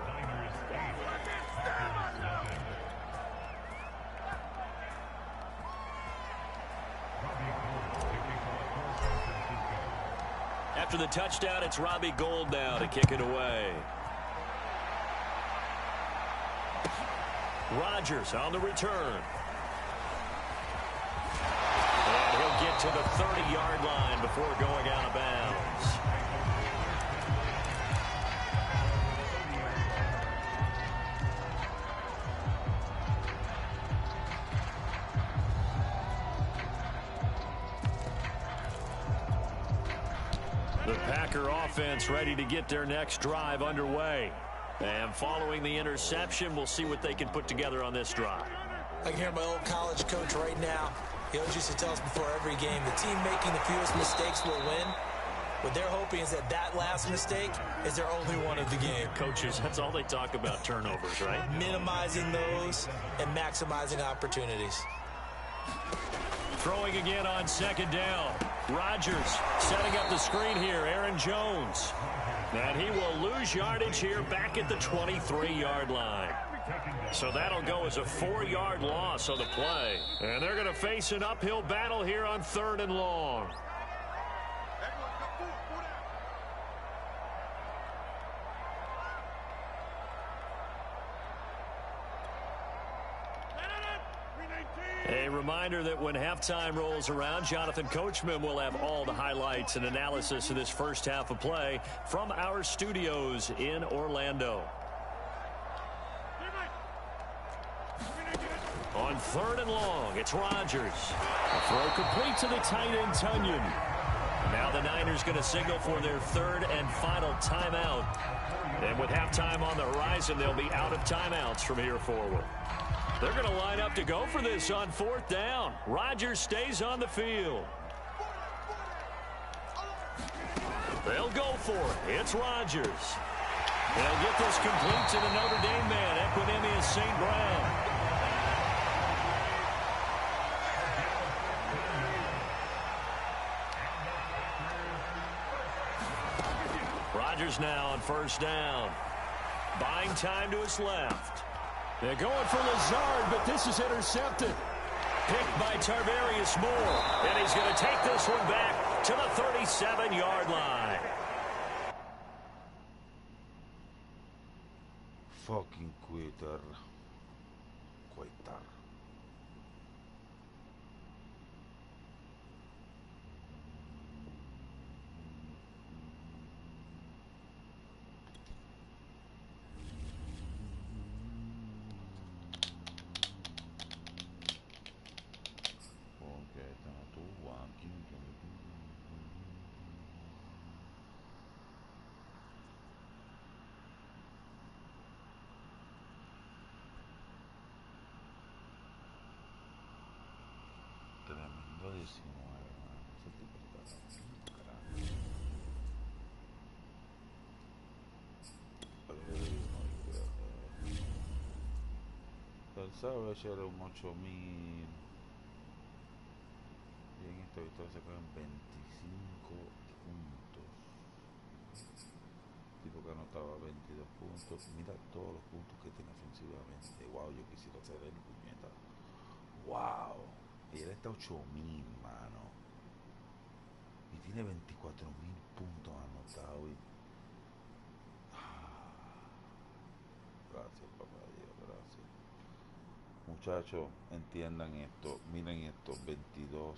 [SPEAKER 1] After the touchdown, it's Robbie Gould now to kick it away. Rodgers on the return. And he'll get to the 30-yard line before going out of bounds. The Packer offense ready to get their next drive underway. And following the interception, we'll see what they can put together on this drive.
[SPEAKER 2] I can hear my old college coach right now. He always used to tell us before every game, the team making the fewest mistakes will win. What they're hoping is that that last mistake is their only one of the game.
[SPEAKER 1] Coaches, that's all they talk about, turnovers, right?
[SPEAKER 2] Minimizing those and maximizing opportunities.
[SPEAKER 1] Throwing again on 2nd down. Rodgers setting up the screen here. Aaron Jones. And he will lose yardage here back at the 23-yard line. So that'll go as a 4-yard loss on the play. And they're going to face an uphill battle here on 3rd and long. A reminder that when halftime rolls around, Jonathan Coachman will have all the highlights and analysis of this first half of play from our studios in Orlando. On 3rd and long, it's Rodgers. A throw complete to the tight end, Tunyon. Now the Niners going to signal for their 3rd and final timeout. And with halftime on the horizon, they'll be out of timeouts from here forward. They're going to line up to go for this on 4th down. Rodgers stays on the field. They'll go for it. It's Rodgers. They'll get this complete to the Notre Dame man, Equanimous St. Brown. Rodgers now on 1st down. Buying time to his left. They're going for Lazard, but this is intercepted. Picked by Tarvarius Moore. And he's going to take this one back to the 37-yard line.
[SPEAKER 3] Fucking quitter. Quitter. Tengo 19, hermano. Ese tipo está carajo. Pensaba que era un 8000. Y en esta victoria se quedan 25 puntos. Tipo que anotaba 22 puntos. Mira todos los puntos que tiene ofensivamente. Wow, yo quisiera hacer el puñeta. Wow. Y él está 8000, mano. Y tiene 24.000 puntos anotados. Gracias, papá Dios, gracias. Muchachos, entiendan esto. Miren esto, 22.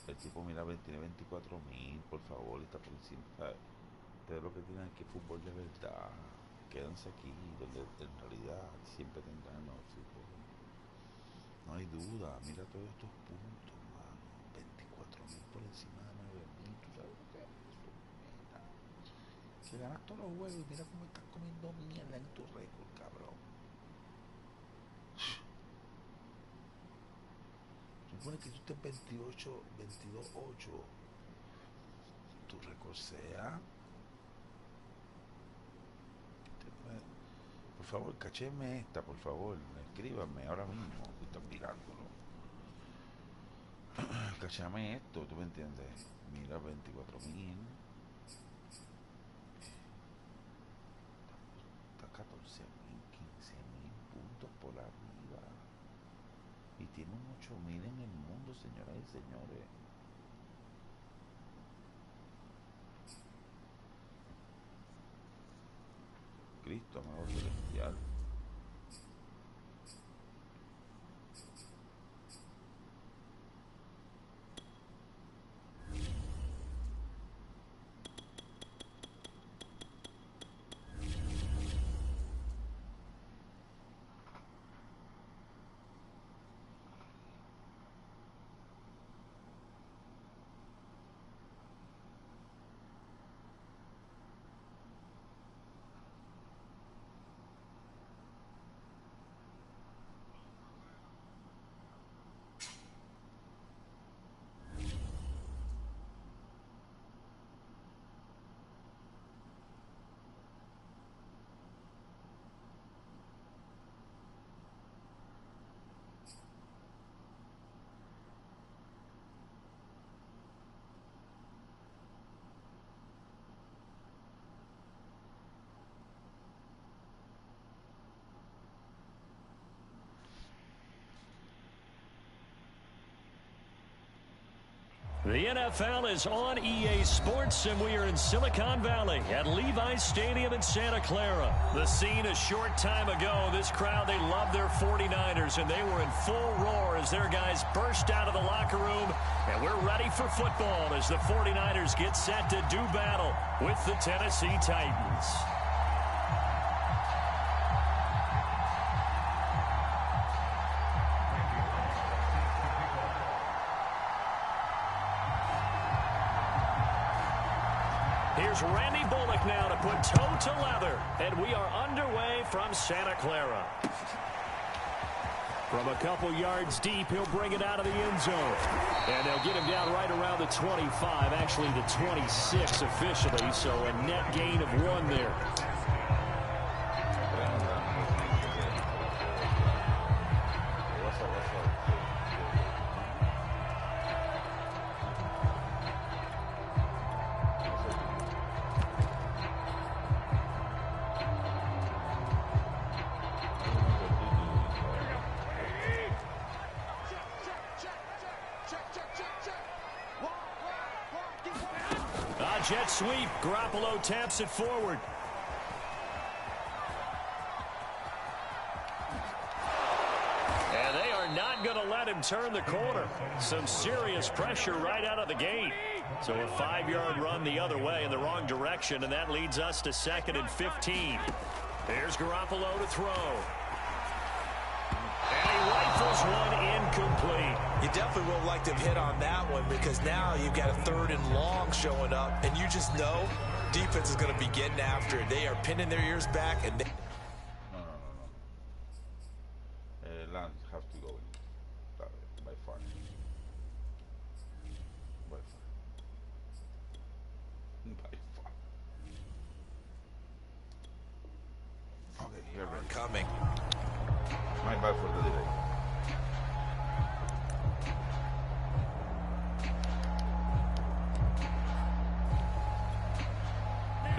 [SPEAKER 3] El tipo mira, tiene 24.000, por favor, está por encima. Ustedes lo que tienen es que fútbol de verdad. Quédense aquí, donde en realidad siempre tendrán éxito. No hay duda, mira todos estos puntos, mano. 24.000 por encima de 9.000. ¿Tú sabes lo que es eso? Mira. Que ganas todos los juegos y mira cómo estás comiendo mierda en tu récord, cabrón. Supone que tú estés 28, 22-8. Tu récord sea. Por favor, cachéme esta, por favor. Escríbanme ahora mismo. Están mirándolo. Cachame esto, ¿tú me entiendes? Mira, 24.000. Está 14.000, 15.000 puntos por arriba. Y tiene un 8.000 en el mundo, señoras y señores. Cristo, amado celestial.
[SPEAKER 1] The NFL is on EA Sports, and we are in Silicon Valley at Levi's Stadium in Santa Clara. The scene a short time ago, this crowd, they love their 49ers, and they were in full roar as their guys burst out of the locker room. And we're ready for football as the 49ers get set to do battle with the Tennessee Titans. Here's Randy Bullock now to put toe to leather, and we are underway from Santa Clara. From a couple yards deep, he'll bring it out of the end zone. And they'll get him down right around the 25, actually the 26 officially, so a net gain of 1 there. Jet sweep. Garoppolo taps it forward. And they are not going to let him turn the corner. Some serious pressure right out of the gate. So a 5-yard run the other way in the wrong direction, and that leads us to 2nd and 15. Here's Garoppolo to throw. And he rifles one incomplete.
[SPEAKER 2] You definitely would like to hit on that one because now you've got a 3rd and long showing up, and you just know defense is going to be getting after it. They are pinning their ears back, and they...
[SPEAKER 3] No. Lance have to go in by far. By far. Okay, here we go.
[SPEAKER 2] Coming.
[SPEAKER 3] My bad for the delay.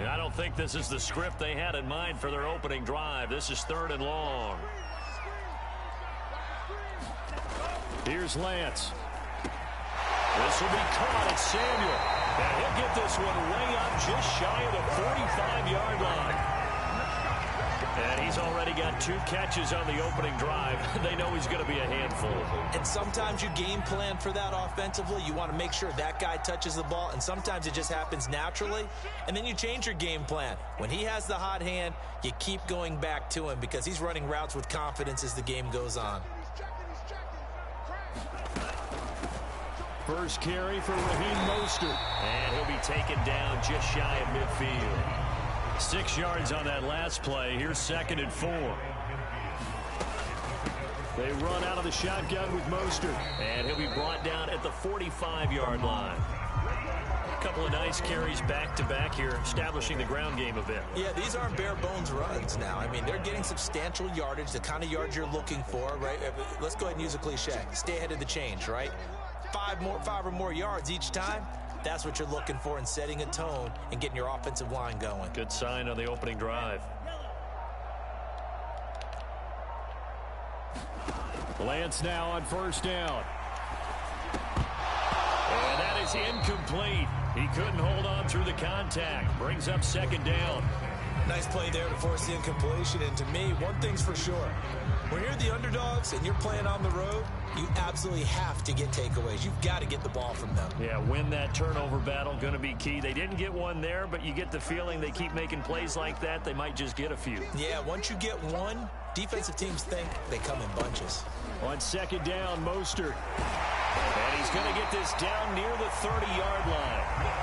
[SPEAKER 1] I don't think this is the script they had in mind for their opening drive. This is 3rd and long. Here's Lance. This will be caught at Samuel. And he'll get this one way up just shy of the 45-yard line. And he's already got 2 catches on the opening drive. They know he's going to be a handful.
[SPEAKER 2] And sometimes you game plan for that offensively. You want to make sure that guy touches the ball, and sometimes it just happens naturally, and then you change your game plan. When he has the hot hand, you keep going back to him because he's running routes with confidence as the game goes on.
[SPEAKER 1] First carry for Raheem Mostert. And he'll be taken down just shy of midfield. 6 yards on that last play. Here's 2nd and 4. They run out of the shotgun with Mostert. And he'll be brought down at the 45-yard line. A couple of nice carries back-to-back here, establishing the ground game a bit.
[SPEAKER 2] Yeah, these aren't bare-bones runs now. I mean, they're getting substantial yardage, the kind of yards you're looking for, right? Let's go ahead and use a cliche. Stay ahead of the change, right? 5 or more yards each time. That's what you're looking for in setting a tone and getting your offensive line going.
[SPEAKER 1] Good sign on the opening drive. Lance now on 1st down. And that is incomplete. He couldn't hold on through the contact. Brings up 2nd down.
[SPEAKER 2] Nice play there to force the incompletion. And to me, one thing's for sure. When you're the underdogs and you're playing on the road, you absolutely have to get takeaways. You've got to get the ball from them.
[SPEAKER 1] Yeah, win that turnover battle, going to be key. They didn't get one there, but you get the feeling they keep making plays like that, they might just get a few.
[SPEAKER 2] Yeah, once you get one, defensive teams think they come in bunches.
[SPEAKER 1] On 2nd down, Mostert. And he's going to get this down near the 30-yard line.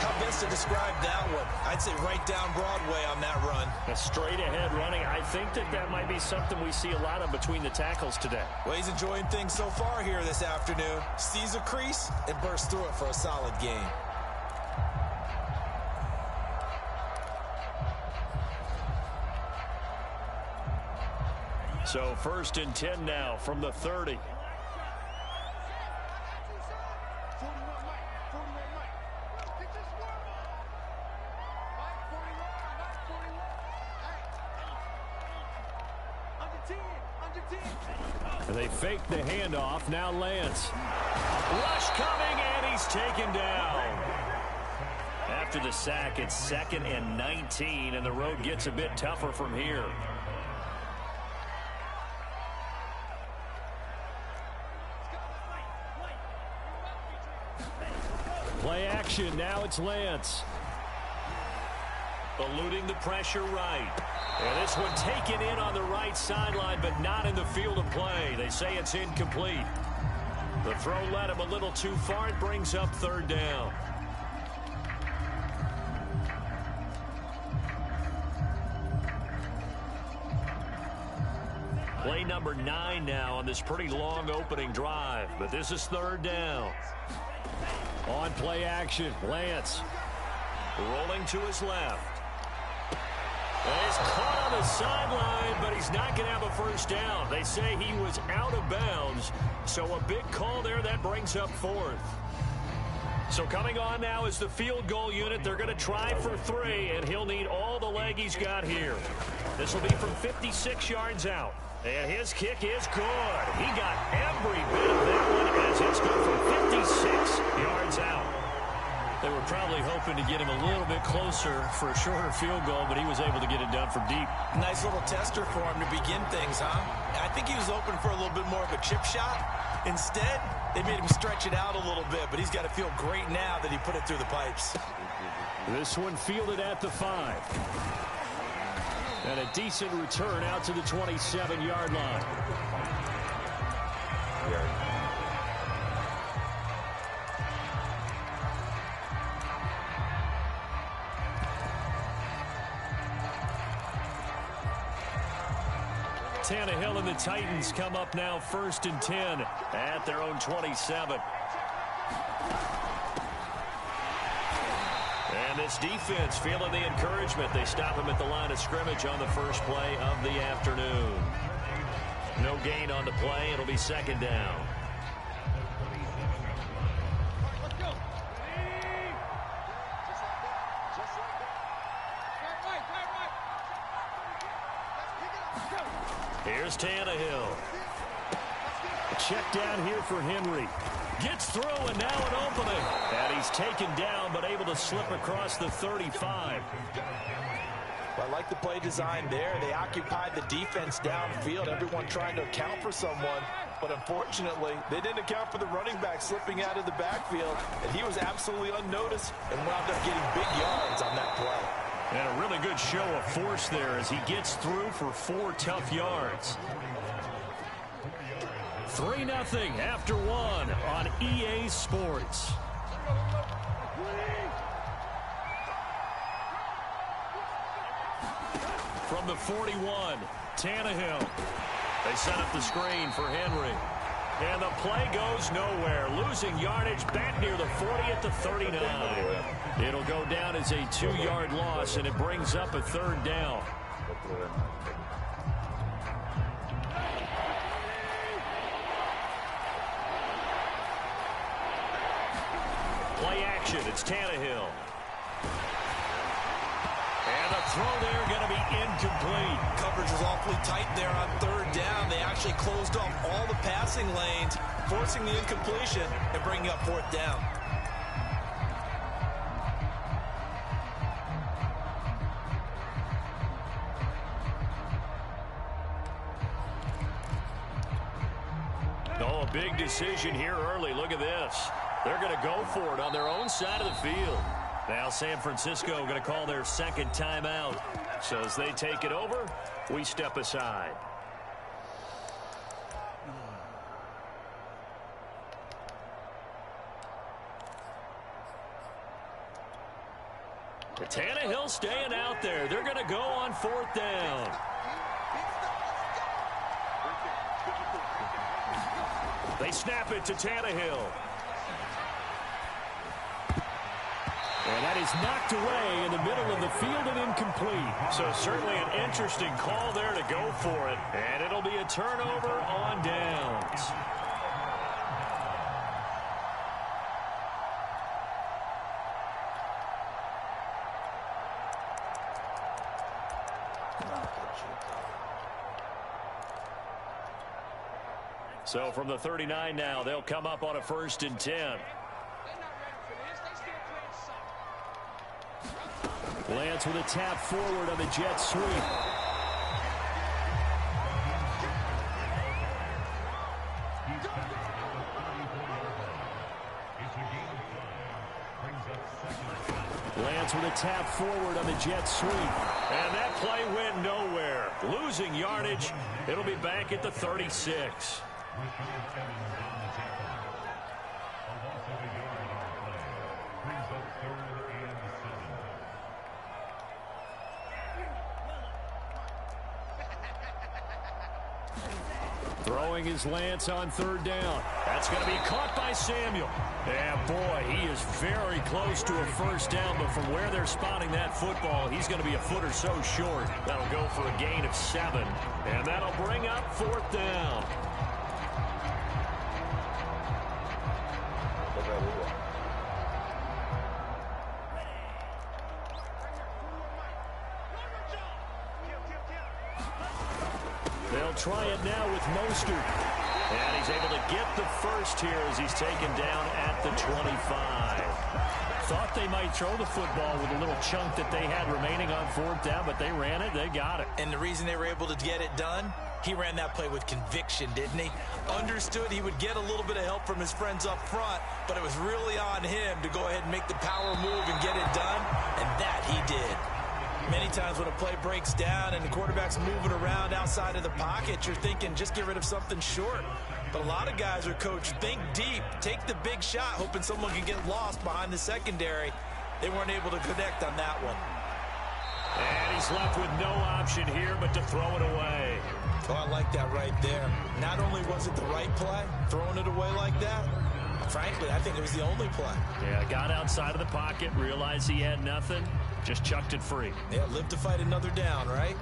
[SPEAKER 2] How best to describe that one? I'd say right down Broadway on that run.
[SPEAKER 1] A straight-ahead running. I think that might be something we see a lot of between the tackles today.
[SPEAKER 2] Well, he's enjoying things so far here this afternoon. Sees a crease and bursts through it for a solid gain.
[SPEAKER 1] So 1st and 10 now from the 30. They fake the handoff. Now Lance. Rush coming, and he's taken down. After the sack, it's 2nd and 19, and the road gets a bit tougher from here. Play action. Now it's Lance. Eluding the pressure right. And this one taken in on the right sideline, but not in the field of play. They say it's incomplete. The throw led him a little too far. It brings up 3rd down. Play number 9 now on this pretty long opening drive, but this is 3rd down. On play action, Lance rolling to his left. And he's caught on the sideline, but he's not going to have a 1st down. They say he was out of bounds, so a big call there. That brings up 4th. So coming on now is the field goal unit. They're going to try for 3, and he'll need all the leg he's got here. This will be from 56 yards out. And his kick is good. He got every bit of that one as it's good from 56 yards out. They were probably hoping to get him a little bit closer for a shorter field goal, but he was able to get it done from deep.
[SPEAKER 2] Nice little tester for him to begin things, huh? I think he was open for a little bit more of a chip shot. Instead, they made him stretch it out a little bit, but he's got to feel great now that he put it through the pipes.
[SPEAKER 1] This one fielded at the 5. And a decent return out to the 27-yard line. Tannehill and the Titans come up now 1st and 10 at their own 27. And this defense feeling the encouragement. They stop him at the line of scrimmage on the first play of the afternoon. No gain on the play. It'll be second down. Here's Tannehill. Check down here for Henry. Gets through, and now an opening. And he's taken down, but able to slip across the 35.
[SPEAKER 2] Well, I like the play design there. They occupied the defense downfield, everyone trying to account for someone. But unfortunately, they didn't account for the running back slipping out of the backfield. And he was absolutely unnoticed and wound up getting big yards on that play.
[SPEAKER 1] And a really good show of force there as he gets through for 4 tough yards. 3-0 after 1 on EA Sports. From the 41, Tannehill. They set up the screen for Henry. And the play goes nowhere. Losing yardage back near the 40 at the 39. It'll go down as a 2-yard loss, and it brings up a 3rd down. Play action. It's Tannehill. And the throw there going to be incomplete.
[SPEAKER 2] Coverage was awfully tight there on 3rd down. They actually closed off all the passing lanes, forcing the incompletion and bringing up 4th down.
[SPEAKER 1] Oh, a big decision here early. Look at this. They're going to go for it on their own side of the field. Now San Francisco going to call their 2nd timeout. So as they take it over, we step aside. Tannehill staying out there. They're going to go on 4th down. They snap it to Tannehill. And that is knocked away in the middle of the field and incomplete. So certainly an interesting call there to go for it. And it'll be a turnover on downs. So from the 39 now, they'll come up on a 1st and 10. Lance with a tap forward on the jet sweep. Lance with a tap forward on the jet sweep. And that play went nowhere. Losing yardage. It'll be back at the 36. Throwing his Lance on 3rd down. That's going to be caught by Samuel. And boy, he is very close to a 1st down, but from where they're spotting that football, he's going to be a foot or so short. That'll go for a gain of 7, and that'll bring up 4th down. They'll try it now with Mostert. And he's able to get the first here as he's taken down at the 25. Thought they might throw the football with a little chunk that they had remaining on 4th down, but they ran it. They got it.
[SPEAKER 2] And the reason they were able to get it done, he ran that play with conviction, didn't he? Understood he would get a little bit of help from his friends up front, but it was really on him to go ahead and make the power move and get it done, and that he did. Many times when a play breaks down and the quarterback's moving around outside of the pocket, you're thinking just get rid of something short. But a lot of guys are coached, think deep, take the big shot, hoping someone can get lost behind the secondary. They weren't able to connect on that one.
[SPEAKER 1] And he's left with no option here but to throw it away.
[SPEAKER 2] Oh, I like that right there. Not only was it the right play, throwing it away like that, frankly, I think it was the only play.
[SPEAKER 1] Yeah, got outside of the pocket, realized he had nothing, just chucked it free.
[SPEAKER 2] Yeah, live to fight another down, right?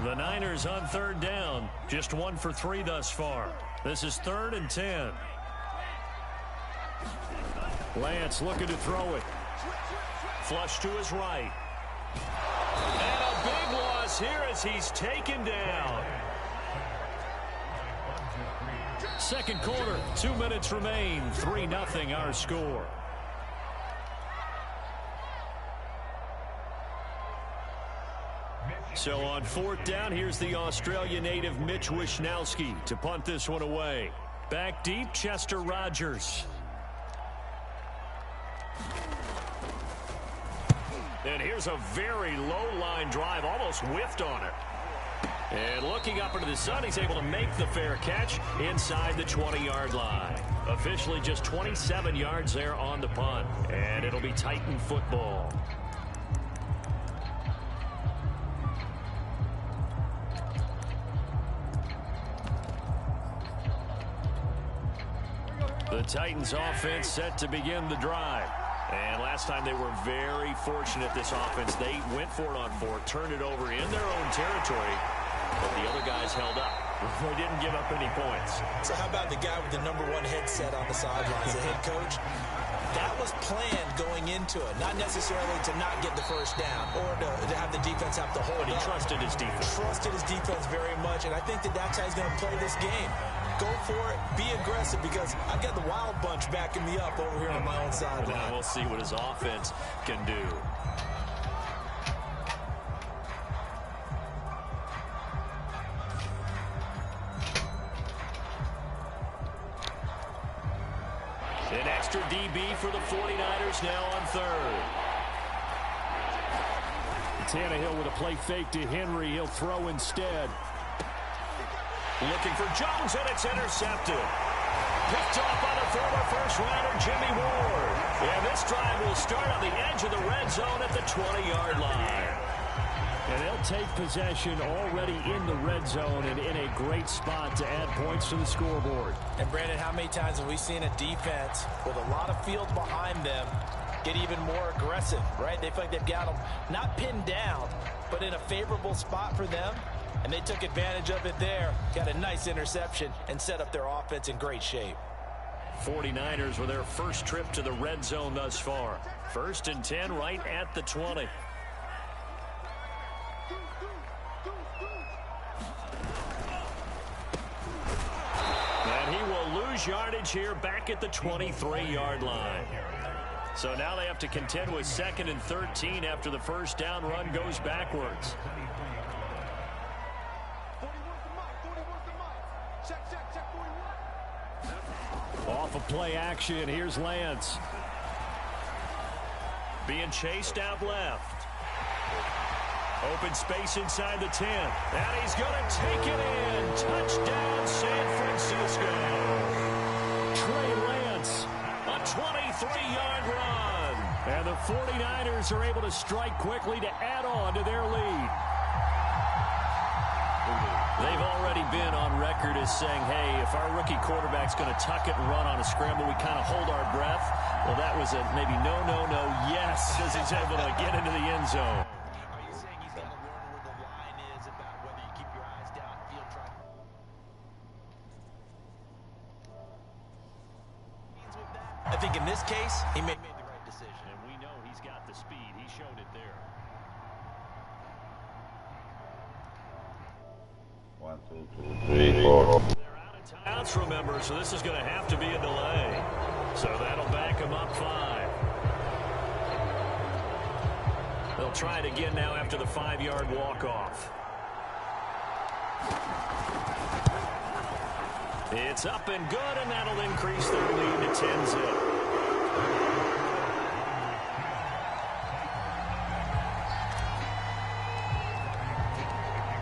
[SPEAKER 1] The Niners on third down, just 1 for 3 thus far. This is 3rd and 10. Lance looking to throw it. Flush to his right. And a big loss here as he's taken down. Second quarter, 2 minutes remain. 3-0 our score. So on 4th down, here's the Australia native Mitch Wishnowsky to punt this one away. Back deep, Chester Rogers. And here's a very low line drive, almost whiffed on it. And looking up into the sun, he's able to make the fair catch inside the 20-yard line. Officially just 27 yards there on the punt. And it'll be Titan football. The Titans offense set to begin the drive. And last time they were very fortunate, this offense. They went for it on 4, turned it over in their own territory, but the other guys held up. They didn't give up any points.
[SPEAKER 2] So how about the guy with the #1 headset on the sidelines, the head coach? That was planned going into it, not necessarily to not get the first down or to have the defense have to hold
[SPEAKER 1] But he
[SPEAKER 2] up.
[SPEAKER 1] trusted his defense.
[SPEAKER 2] Trusted his defense very much, and I think that's how he's going to play this game. Go for it, be aggressive, because I've got the wild bunch backing me up over here on my own sideline.
[SPEAKER 1] Now we'll see what his offense can do. An extra DB for the 49ers now on 3rd. Tannehill with a play fake to Henry. He'll throw instead. Looking for Jones, and it's intercepted. Picked off by the former first-rounder Jimmy Ward. And this drive will start on the edge of the red zone at the 20-yard line. And they'll take possession already in the red zone and in a great spot to add points to the scoreboard.
[SPEAKER 2] And, Brandon, how many times have we seen a defense with a lot of field behind them get even more aggressive, right? They feel like they've got them not pinned down, but in a favorable spot for them. And they took advantage of it there, got a nice interception, and set up their offense in great shape.
[SPEAKER 1] 49ers with their first trip to the red zone thus far. 1st and 10 right at the 20. And he will lose yardage here back at the 23-yard line. So now they have to contend with 2nd and 13 after the first down run goes backwards. Off of play action, here's Lance. Being chased out left. Open space inside the 10. And he's going to take it in. Touchdown, San Francisco. Trey Lance, a 23-yard run. And the 49ers are able to strike quickly to add on to their lead. They've already been on record as saying, hey, if our rookie quarterback's going to tuck it and run on a scramble, we kind of hold our breath. Well, that was a maybe no, yes, as he's able to get into the end zone.
[SPEAKER 2] Are you saying he's got to learn where the line is about whether you keep your eyes downfield? I think in this case, he made the right decision.
[SPEAKER 1] And we know he's got the speed. He showed it there.
[SPEAKER 3] 1, 2, 3, 4.
[SPEAKER 1] They're out of timeouts, remember, so this is going to have to be a delay. So that'll back him up 5. They'll try it again now after the 5-yard walk-off. It's up and good, and that'll increase their lead to 10-zip.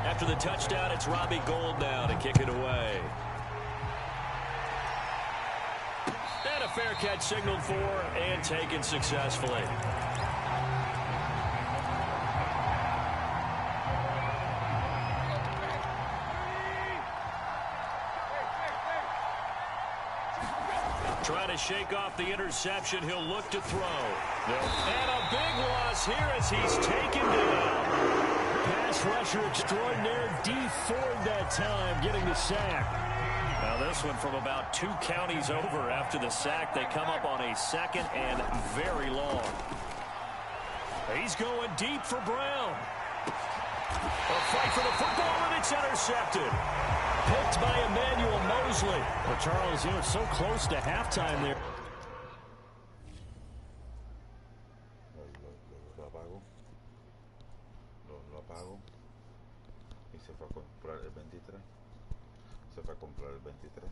[SPEAKER 1] After the touchdown, it's Robbie Gould now to kick it away. And a fair catch signaled for and taken successfully. Trying to shake off the interception. He'll look to throw. And a big loss here as he's taken down. Pass rusher extraordinaire. D. Ford that time getting the sack. Now this one from about 2 counties over after the sack. They come up on a 2nd and very long. He's going deep for Brown. A fight for the football, and it's intercepted. Picked by Emmanuel Mosley. Well, Charles, you know, so close to halftime there.
[SPEAKER 3] Lo apago. Y se fue a comprar el 23. Se fue a comprar el 23.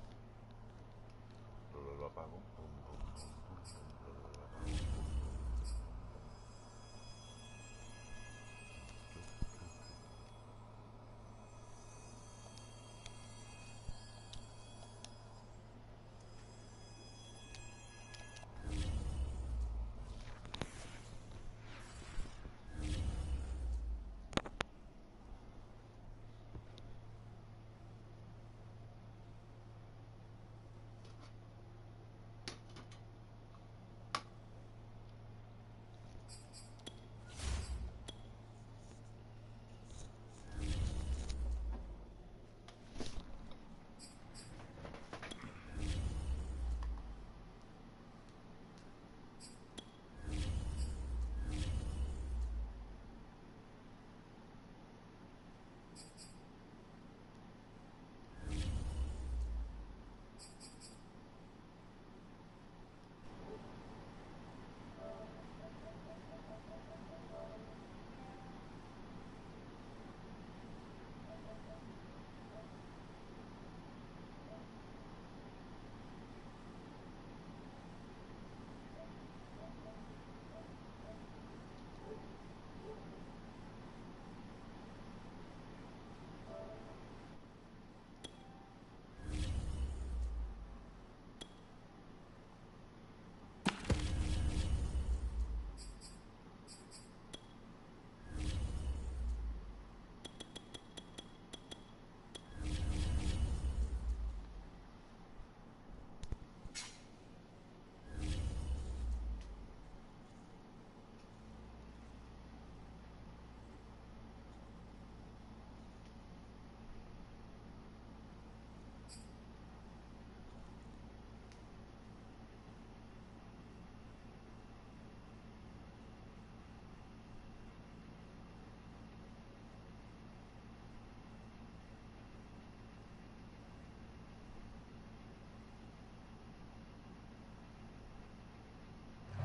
[SPEAKER 3] Lo apago.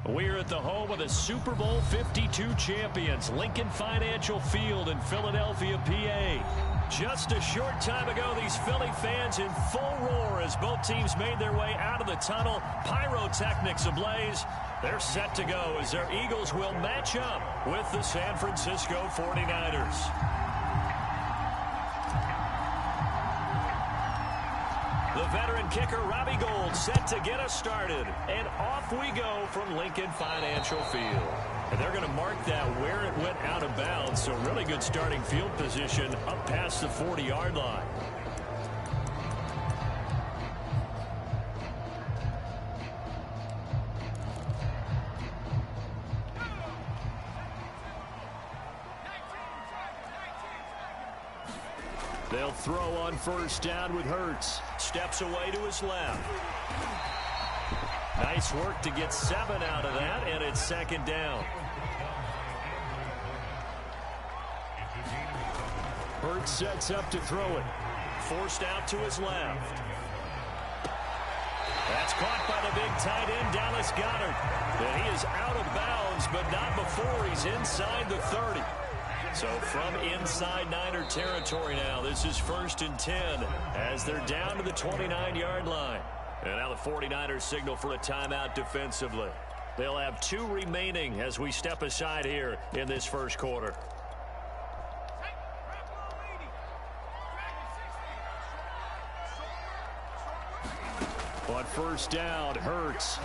[SPEAKER 1] We're at the home of the Super Bowl 52 champions, Lincoln Financial Field in Philadelphia, PA. Just a short time ago, these Philly fans in full roar as both teams made their way out of the tunnel. Pyrotechnics ablaze. They're set to go as their Eagles will match up with the San Francisco 49ers. The veteran kicker, Robbie Gould, set to get us started. And off we go from Lincoln Financial Field. And they're going to mark that where it went out of bounds. So really good starting field position up past the 40-yard line. They'll throw on first down with Hurts. Steps away to his left. Nice work to get 7 out of that, and it's second down. Hurts sets up to throw it. Forced out to his left. That's caught by the big tight end, Dallas Goedert. And he is out of bounds, but not before he's inside the 30. So from inside Niner territory now, this is 1st and 10 as they're down to the 29-yard line. And now the 49ers signal for a timeout defensively. They'll have 2 remaining as we step aside here in this first quarter. On first down, Hurts.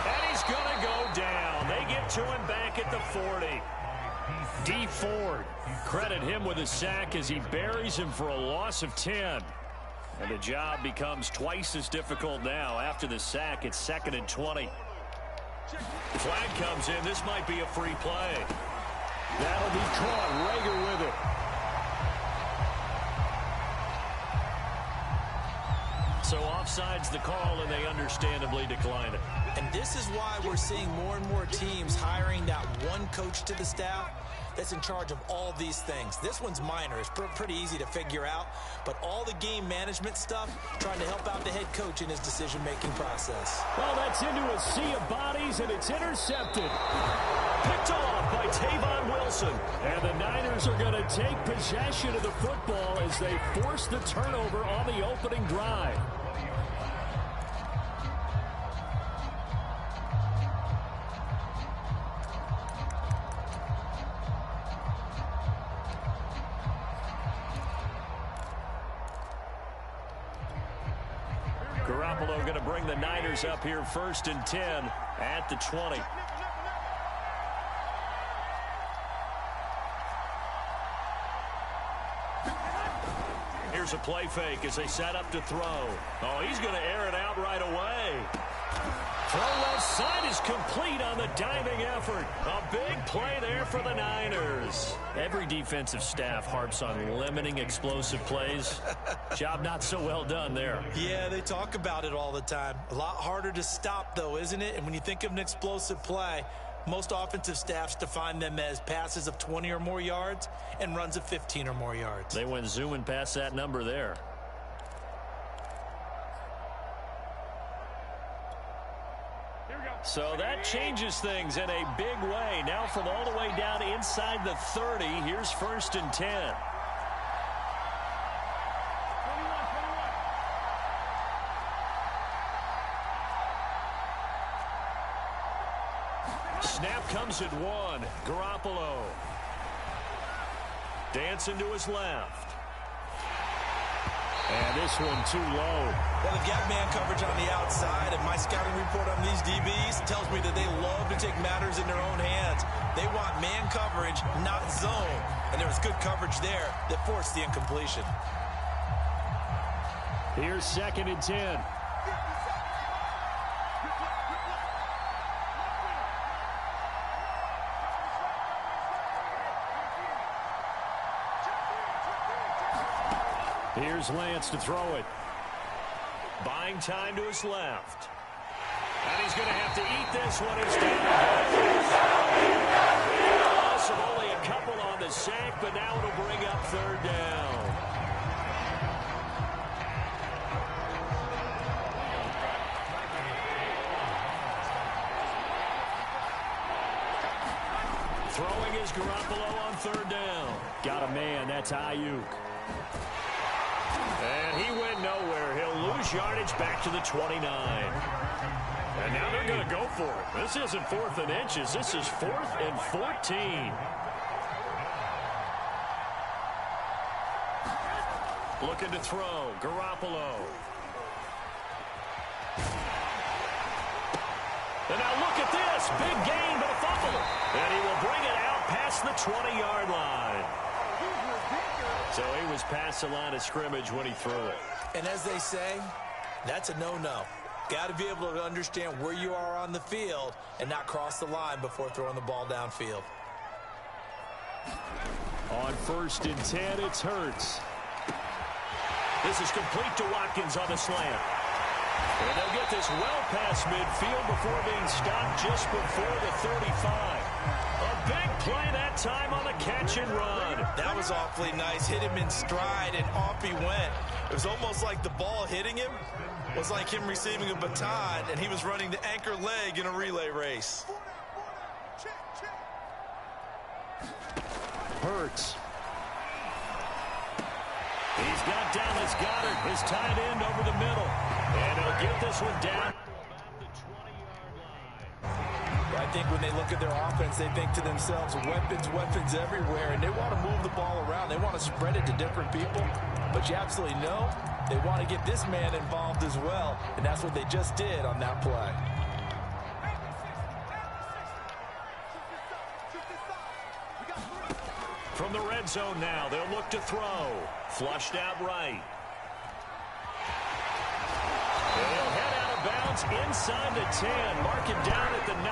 [SPEAKER 1] And he's going to go down. They get to him back at the 40. D. Ford, credit him with a sack as he buries him for a loss of 10. And the job becomes twice as difficult now. After the sack, it's 2nd and 20. Flag comes in. This might be a free play. That'll be caught. Rager with it. So offside's the call, and they understandably decline it.
[SPEAKER 2] And this is why we're seeing more and more teams hiring that one coach to the staff that's in charge of all these things. This one's minor. It's pretty easy to figure out. But all the game management stuff, trying to help out the head coach in his decision-making process.
[SPEAKER 1] Well, that's into a sea of bodies, and it's intercepted. Picked off by Tavon Wilson. And the Niners are going to take possession of the football as they force the turnover on the opening drive. Garoppolo going to bring the Niners up here 1st and 10 at the 20. Here's a play fake as they set up to throw. Oh, he's going to air it out right away. Throw left side is complete on the diving effort. A big play there for the Niners. Every defensive staff harps on limiting explosive plays. Job not so well done there.
[SPEAKER 2] Yeah, they talk about it all the time. A lot harder to stop, though, isn't it? And when you think of an explosive play, most offensive staffs define them as passes of 20 or more yards and runs of 15 or more yards.
[SPEAKER 1] They went zooming past that number there. So that changes things in a big way. Now from all the way down inside the 30, here's 1st and 10. Snap comes at 1. Garoppolo. Dancing to his left. And this one too low.
[SPEAKER 2] Well, they've got man coverage on the outside, and my scouting report on these DBs tells me that they love to take matters in their own hands. They want man coverage, not zone. And there was good coverage there that forced the incompletion.
[SPEAKER 1] Here's 2nd and 10. Here's Lance to throw it. Buying time to his left. And he's going to have to eat this one instead. Loss of only a couple on the sack, but now it'll bring up 3rd down. Throwing is Garoppolo on 3rd down. Got a man. That's Ayuk. And he went nowhere. He'll lose yardage back to the 29. And now they're going to go for it. This isn't 4th and inches. This is 4th and 14. Looking to throw. Garoppolo. And now look at this. Big gain, but a fumble. And he will bring it out past the 20-yard line. So he was past the line of scrimmage when he threw it.
[SPEAKER 2] And as they say, that's a no-no. Got to be able to understand where you are on the field and not cross the line before throwing the ball downfield.
[SPEAKER 1] On 1st and 10, it's Hurts. This is complete to Watkins on the slant. And they'll get this well past midfield before being stopped just before the 35. A big play that time on the catch and run.
[SPEAKER 2] That was awfully nice. Hit him in stride, and off he went. It was almost like the ball hitting him was like him receiving a baton, and he was running the anchor leg in a relay race.
[SPEAKER 1] Hurts. He's got Dallas Goedert, his tight end, over the middle. And he'll get this one down.
[SPEAKER 2] I think when they look at their offense, they think to themselves, weapons, weapons everywhere, and they want to move the ball around. They want to spread it to different people, but you absolutely know they want to get this man involved as well, and that's what they just did on that play.
[SPEAKER 1] From the red zone now, they'll look to throw. Flushed out right. It's inside the 10. Mark him down at the 9.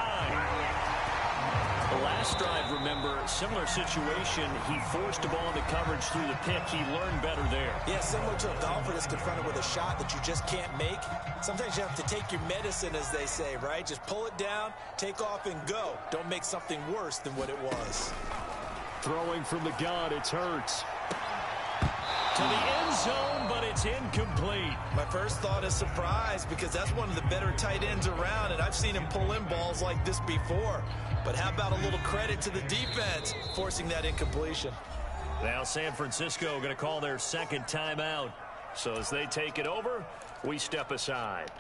[SPEAKER 1] The last drive, remember, similar situation. He forced the ball into coverage through the pick. He learned better there.
[SPEAKER 2] Yeah, similar to a golfer that's confronted with a shot that you just can't make. Sometimes you have to take your medicine, as they say, right? Just pull it down, take off, and go. Don't make something worse than what it was.
[SPEAKER 1] Throwing from the gun, it's Hurts. To the end zone, but it's incomplete.
[SPEAKER 2] My first thought is surprise, because that's one of the better tight ends around, and I've seen him pull in balls like this before. But how about a little credit to the defense forcing that incompletion?
[SPEAKER 1] Now San Francisco going to call their second timeout. So as they take it over, we step aside.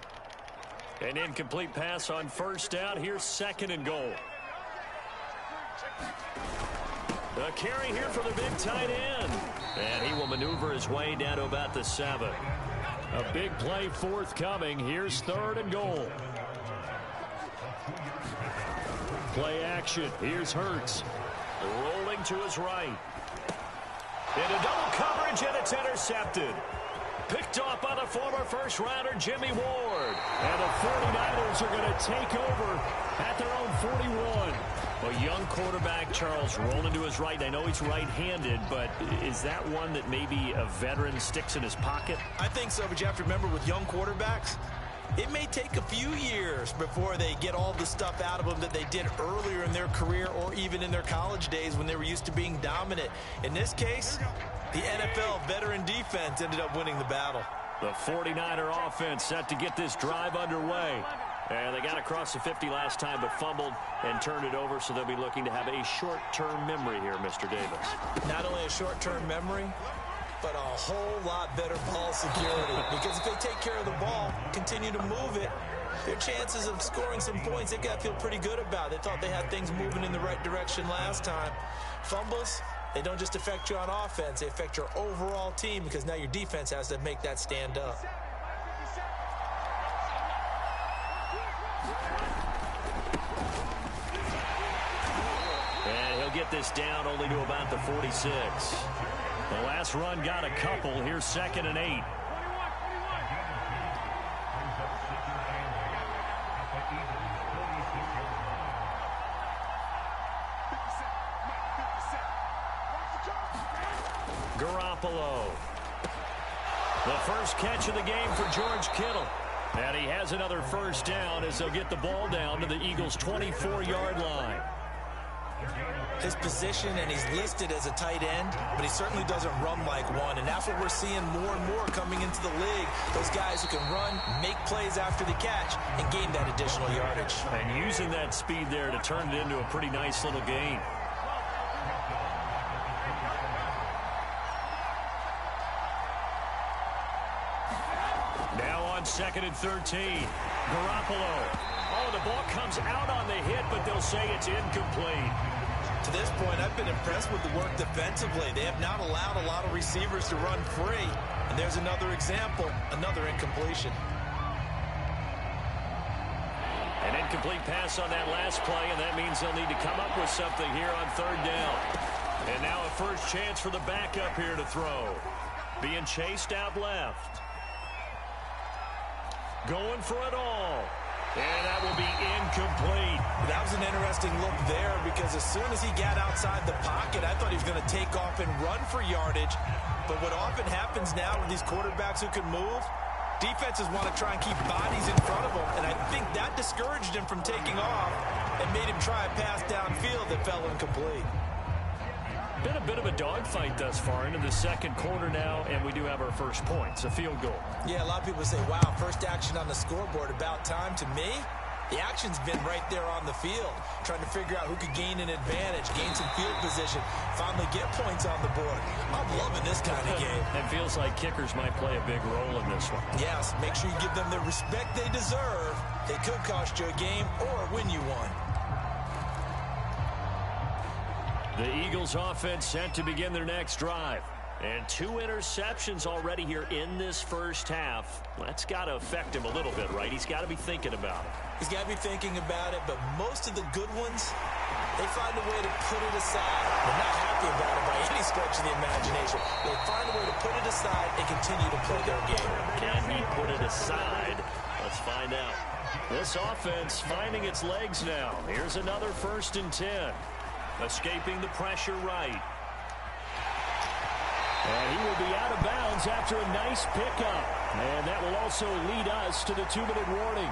[SPEAKER 1] An incomplete pass on first down. Here's second and goal. A carry here for the big tight end. And he will maneuver his way down to about the 7. A big play forthcoming. Here's third and goal. Play action. Here's Hurts. Rolling to his right. Into double coverage, and it's intercepted. Picked off by the former first-rounder Jimmy Ward. And the 49ers are going to take over at their own 41. A young quarterback, Charles, rolling to his right. I know he's right-handed, but is that one that maybe a veteran sticks in his pocket?
[SPEAKER 2] I think so, but you have to remember with young quarterbacks, it may take a few years before they get all the stuff out of them that they did earlier in their career or even in their college days when they were used to being dominant. In this case, the NFL veteran defense ended up winning the battle.
[SPEAKER 1] The 49er offense set to get this drive underway. And they got across the 50 last time but fumbled and turned it over, so they'll be looking to have a short-term memory here, Mr. Davis.
[SPEAKER 2] Not only a short-term memory, but a whole lot better ball security. Because if they take care of the ball, continue to move it, their chances of scoring some points, they got to feel pretty good about. They thought they had things moving in the right direction last time. Fumbles, they don't just affect you on offense, they affect your overall team because now your defense has to make that stand up.
[SPEAKER 1] And he'll get this down only to about the 46. The last run got a couple. Here's second and 8. Garoppolo. The first catch of the game for George Kittle. And he has another first down as they'll get the ball down to the Eagles' 24-yard line.
[SPEAKER 2] His position, and he's listed as a tight end, but he certainly doesn't run like one, and that's what we're seeing more and more coming into the league. Those guys who can run, make plays after the catch, and gain that additional yardage.
[SPEAKER 1] And using that speed there to turn it into a pretty nice little gain. Now on second and 13. Garoppolo. Oh, the ball comes out on the hit, but they'll say it's incomplete.
[SPEAKER 2] To this point, I've been impressed with the work defensively. They have not allowed a lot of receivers to run free. And there's another example, another incompletion.
[SPEAKER 1] An incomplete pass on that last play, and that means they'll need to come up with something here on third down. And now a first chance for the backup here to throw. Being chased out left. Going for it all. And that will be incomplete.
[SPEAKER 2] That was an interesting look there because as soon as he got outside the pocket, I thought he was going to take off and run for yardage. But what often happens now with these quarterbacks who can move, defenses want to try and keep bodies in front of them. And I think that discouraged him from taking off and made him try a pass downfield that fell incomplete.
[SPEAKER 1] Been a bit of a dogfight thus far into the second quarter now, and we do have our first points, a field goal.
[SPEAKER 2] Yeah, a lot of people say, wow, first action on the scoreboard, about time. To me, the action's been right there on the field, trying to figure out who could gain an advantage, gain some field position, finally get points on the board. I'm loving this kind of game.
[SPEAKER 1] It feels like kickers might play a big role in this one.
[SPEAKER 2] Yes, make sure you give them the respect they deserve. They could cost you a game or win you one.
[SPEAKER 1] The Eagles offense set to begin their next drive. And 2 interceptions already here in this first half. That's got to affect him a little bit, right? He's got to be thinking about it.
[SPEAKER 2] He's got to be thinking about it, but most of the good ones, they find a way to put it aside. They're not happy about it by any stretch of the imagination. They find a way to put it aside and continue to play their game.
[SPEAKER 1] Can he put it aside? Let's find out. This offense finding its legs now. Here's another 1st and 10. Escaping the pressure right. And he will be out of bounds after a nice pickup. And that will also lead us to the 2-minute warning.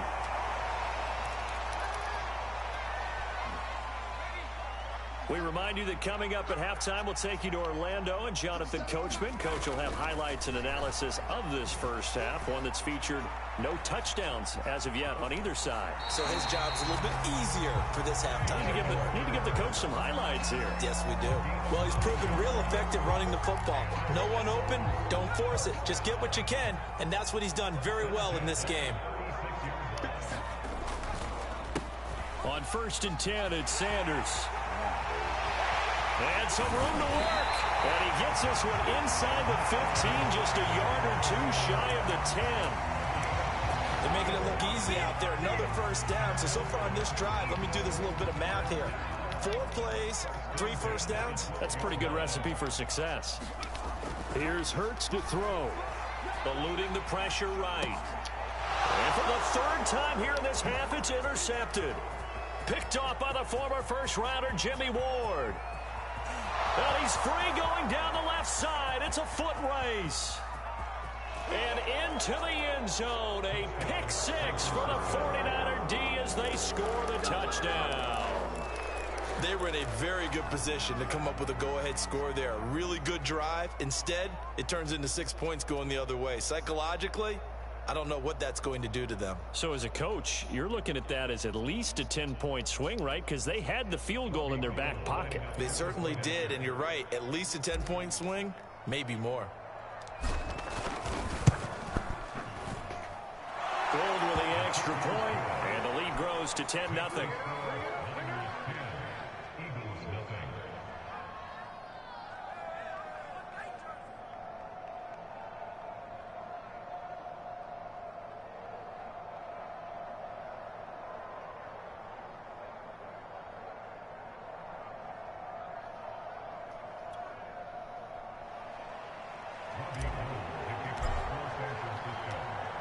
[SPEAKER 1] We remind you that coming up at halftime, we'll take you to Orlando and Jonathan Coachman. Coach will have highlights and analysis of this first half, one that's featured no touchdowns as of yet on either side.
[SPEAKER 2] So his job's a little bit easier for this halftime.
[SPEAKER 1] Need to give the coach some highlights here.
[SPEAKER 2] Yes, we do. Well, he's proven real effective running the football. No one open, don't force it. Just get what you can, and that's what he's done very well in this game.
[SPEAKER 1] On 1st and 10, it's Sanders. And some room to work. And he gets this one inside the 15, just a yard or 2 shy of the 10.
[SPEAKER 2] They're making it look easy out there. Another 1st down. So far on this drive, let me do this little bit of math here. 4 plays, 3 1st downs.
[SPEAKER 1] That's a pretty good recipe for success. Here's Hurts to throw. Eluding the pressure right. And for the 3rd time here in this half, it's intercepted. Picked off by the former 1st-rounder Jimmy Ward. And he's free going down the left side. It's a foot race. And into the end zone. A pick 6 for the 49er D as they score the touchdown.
[SPEAKER 2] They were in a very good position to come up with a go-ahead score there. A really good drive. Instead, it turns into 6 points going the other way. Psychologically, I don't know what that's going to do to them.
[SPEAKER 1] So as a coach, you're looking at that as at least a 10-point swing, right? Because they had the field goal in their back pocket.
[SPEAKER 2] They certainly did, and you're right. At least a 10-point swing, maybe more.
[SPEAKER 1] Gold with the extra point, and the lead grows to 10-0.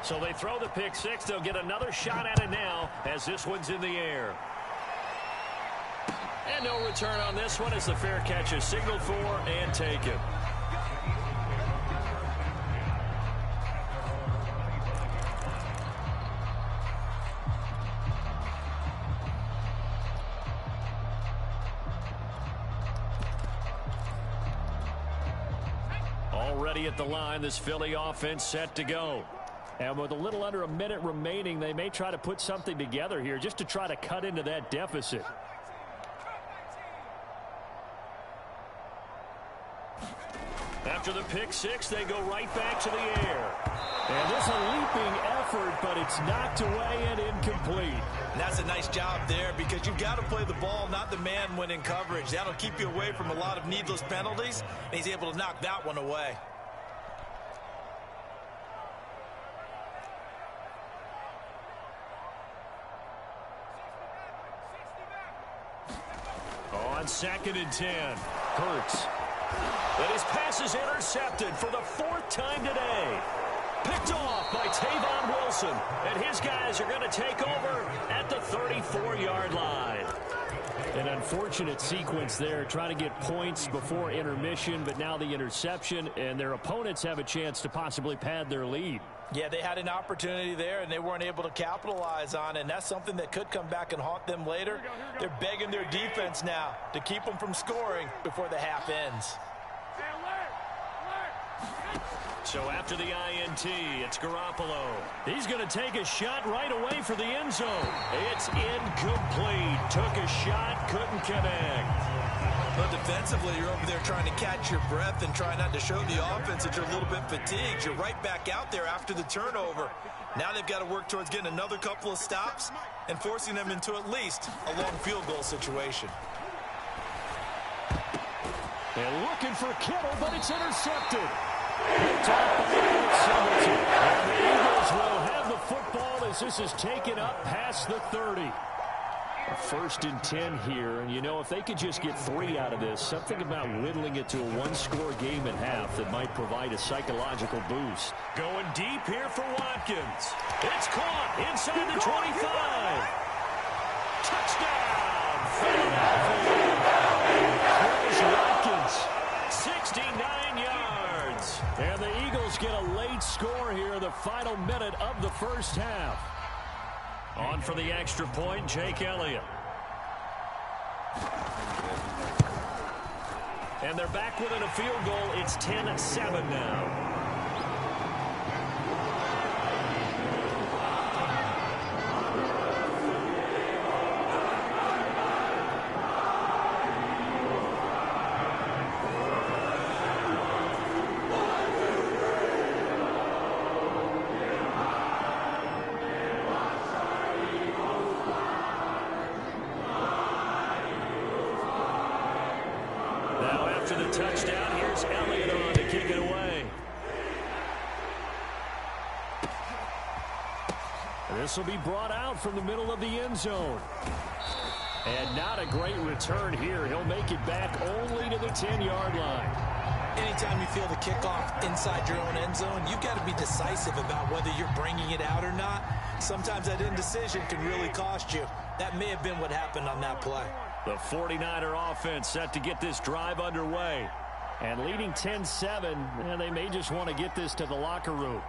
[SPEAKER 1] So they throw the pick 6. They'll get another shot at it now as this one's in the air. And no return on this one as the fair catch is signaled for and taken. Already at the line, this Philly offense set to go. And with a little under a minute remaining, they may try to put something together here just to try to cut into that deficit. After the pick 6, they go right back to the air. And this a leaping effort, but it's knocked away and incomplete.
[SPEAKER 2] And that's a nice job there because you've got to play the ball, not the man when in coverage. That'll keep you away from a lot of needless penalties, and he's able to knock that one away.
[SPEAKER 1] On 2nd and 10, Hurts. And his pass is intercepted for the 4th time today. Picked off by Tavon Wilson. And his guys are going to take over at the 34-yard line. An unfortunate sequence there, trying to get points before intermission, but now the interception, and their opponents have a chance to possibly pad their lead.
[SPEAKER 2] Yeah, they had an opportunity there, and they weren't able to capitalize on it, and that's something that could come back and haunt them later. They're begging their defense now to keep them from scoring before the half ends.
[SPEAKER 1] So after the INT, it's Garoppolo. He's going to take a shot right away for the end zone. It's incomplete. Took a shot, couldn't connect.
[SPEAKER 2] But defensively, you're over there trying to catch your breath and try not to show the offense that you're a little bit fatigued. You're right back out there after the turnover. Now they've got to work towards getting another couple of stops and forcing them into at least a long field goal situation.
[SPEAKER 1] They're looking for Kittle, but it's intercepted. And the Eagles will have the football as this is taken up past the 30. First and 10 here, and you know, if they could just get 3 out of this, something about whittling it to a one-score game at half that might provide a psychological boost. Going deep here for Watkins. It's caught inside the 25. Touchdown, Philadelphia. Watkins, 69 yards. And the Eagles get a late score here in the final minute of the first half. On for the extra point, Jake Elliott. And they're back within a field goal. It's 10-7 now. After the touchdown, here's Elliott on to kick it away. This will be brought out from the middle of the end zone. And not a great return here. He'll make it back only to the 10-yard line.
[SPEAKER 2] Anytime you feel the kickoff inside your own end zone, you've got to be decisive about whether you're bringing it out or not. Sometimes that indecision can really cost you. That may have been what happened on that play.
[SPEAKER 1] The 49er offense set to get this drive underway. And leading 10-7, and they may just want to get this to the locker room.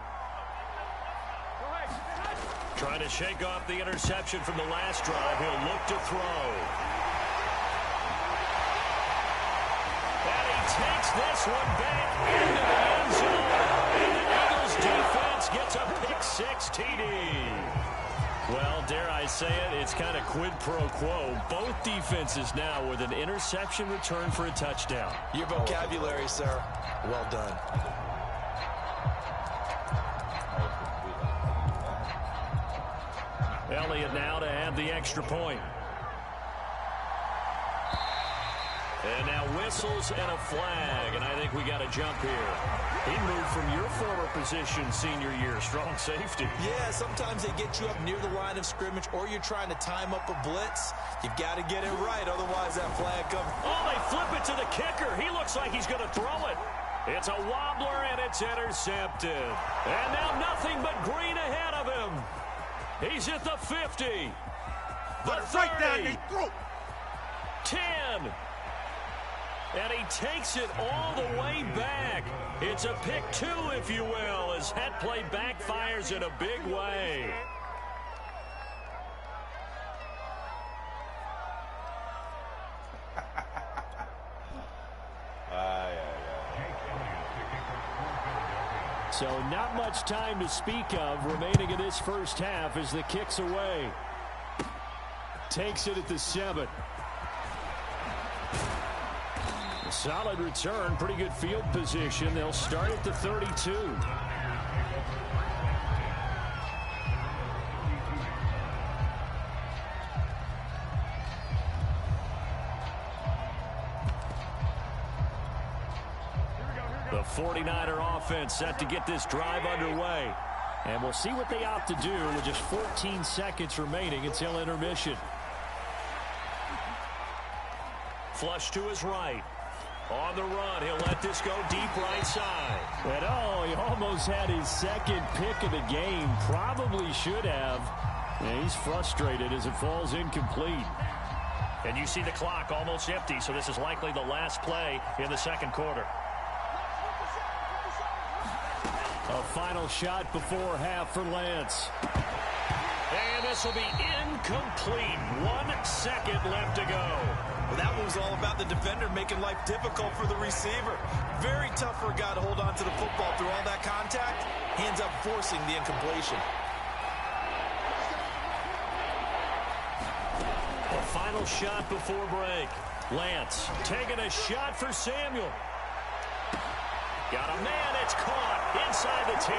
[SPEAKER 1] Trying to shake off the interception from the last drive. He'll look to throw. And he takes this one back into the end zone. And the Eagles defense gets a pick-6 TD. Well, dare I say it, it's kind of quid pro quo. Both defenses now with an interception return for a touchdown.
[SPEAKER 2] Your vocabulary, sir. Well done.
[SPEAKER 1] Elliott now to add the extra point. And now whistles and a flag, and I think we got a jump here. He moved from your former position senior year, strong safety.
[SPEAKER 2] Yeah, sometimes they get you up near the line of scrimmage, or you're trying to time up a blitz. You've got to get it right, otherwise that flag comes.
[SPEAKER 1] Oh, they flip it to the kicker. He looks like he's going to throw it. It's a wobbler, and it's intercepted. And now nothing but green ahead of him. He's at the 50. The 30. Right down his throat. 10. And he takes it all the way back. It's a pick 2, if you will, as that play backfires in a big way. So not much time to speak of remaining in this first half as the kick's away. Takes it at the 7. A solid return, pretty good field position. They'll start at the 32. The 49er offense set to get this drive underway. And we'll see what they opt to do with just 14 seconds remaining until intermission. Flush to his right. On the run, he'll let this go deep right side. And oh, he almost had his second pick of the game. Probably should have. And he's frustrated as it falls incomplete. And you see the clock almost empty, so this is likely the last play in the second quarter. A final shot before half for Lance. And this will be incomplete. 1 second left to go.
[SPEAKER 2] Well, that one was all about the defender making life difficult for the receiver. Very tough for a guy to hold on to the football through all that contact. Hands up forcing the incompletion.
[SPEAKER 1] A final shot before break. Lance taking a shot for Samuel. Got a man, it's caught inside the 10.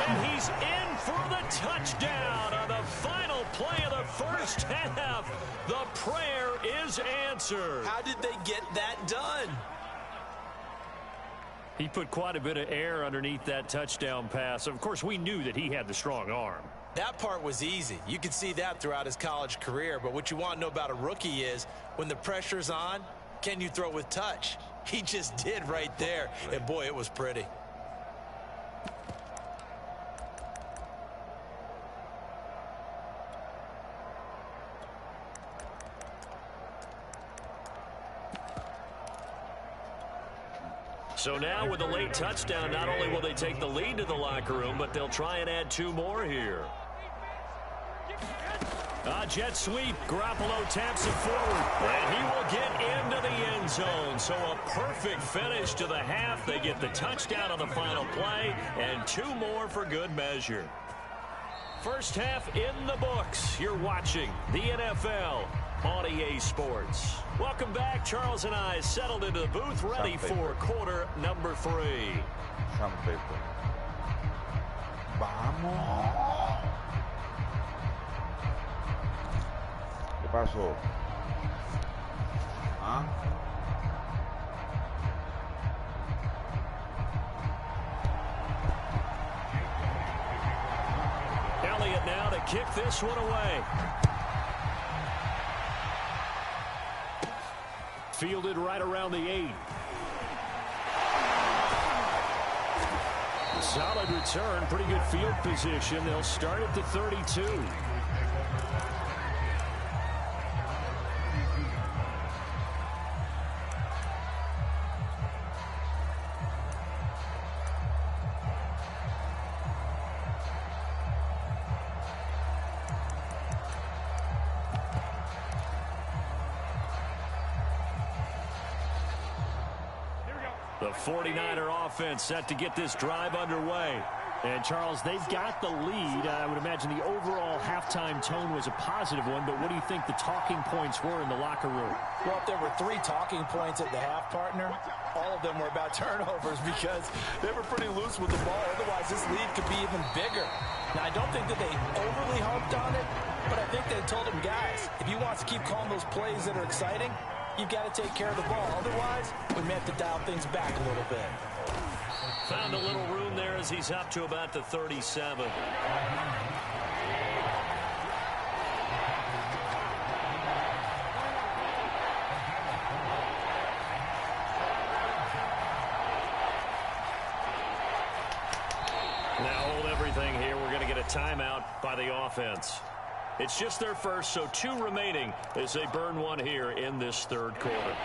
[SPEAKER 1] And he's in for the touchdown on the final play of the first half. The prayer is answered.
[SPEAKER 2] How did they get that done?
[SPEAKER 1] He put quite a bit of air underneath that touchdown pass. Of course, we knew that he had the strong arm.
[SPEAKER 2] That part was easy. You could see that throughout his college career. But what you want to know about a rookie is when the pressure's on, can you throw with touch? He just did right there. And, boy, it was pretty.
[SPEAKER 1] So now with a late touchdown, not only will they take the lead to the locker room, but they'll try and add 2 more here. Jet sweep. Garoppolo taps it forward, and he will get into the end zone. So a perfect finish to the half. They get the touchdown on the final play, and 2 more for good measure. First half in the books. You're watching the NFL on EA Sports. Welcome back. Charles and I settled into the booth, ready for quarter number 3.
[SPEAKER 3] Vamos. ¿Qué pasó? ¿Ah?
[SPEAKER 1] Elliott now to kick this one away. Fielded right around the 8. Solid return, pretty good field position. They'll start at the 32. The 49er offense set to get this drive underway. And, Charles, they've got the lead. I would imagine the overall halftime tone was a positive one, but what do you think the talking points were in the locker room?
[SPEAKER 2] Well, if there were 3 talking points at the half, partner, all of them were about turnovers because they were pretty loose with the ball. Otherwise, this lead could be even bigger. Now, I don't think that they overly harped on it, but I think they told them, guys, if you want to keep calling those plays that are exciting, you've got to take care of the ball. Otherwise, we may have to dial things back a little bit.
[SPEAKER 1] Found a little room there as he's up to about the 37. Now hold everything here. We're going to get a timeout by the offense. It's just their first, so 2 remaining as they burn one here in this third quarter.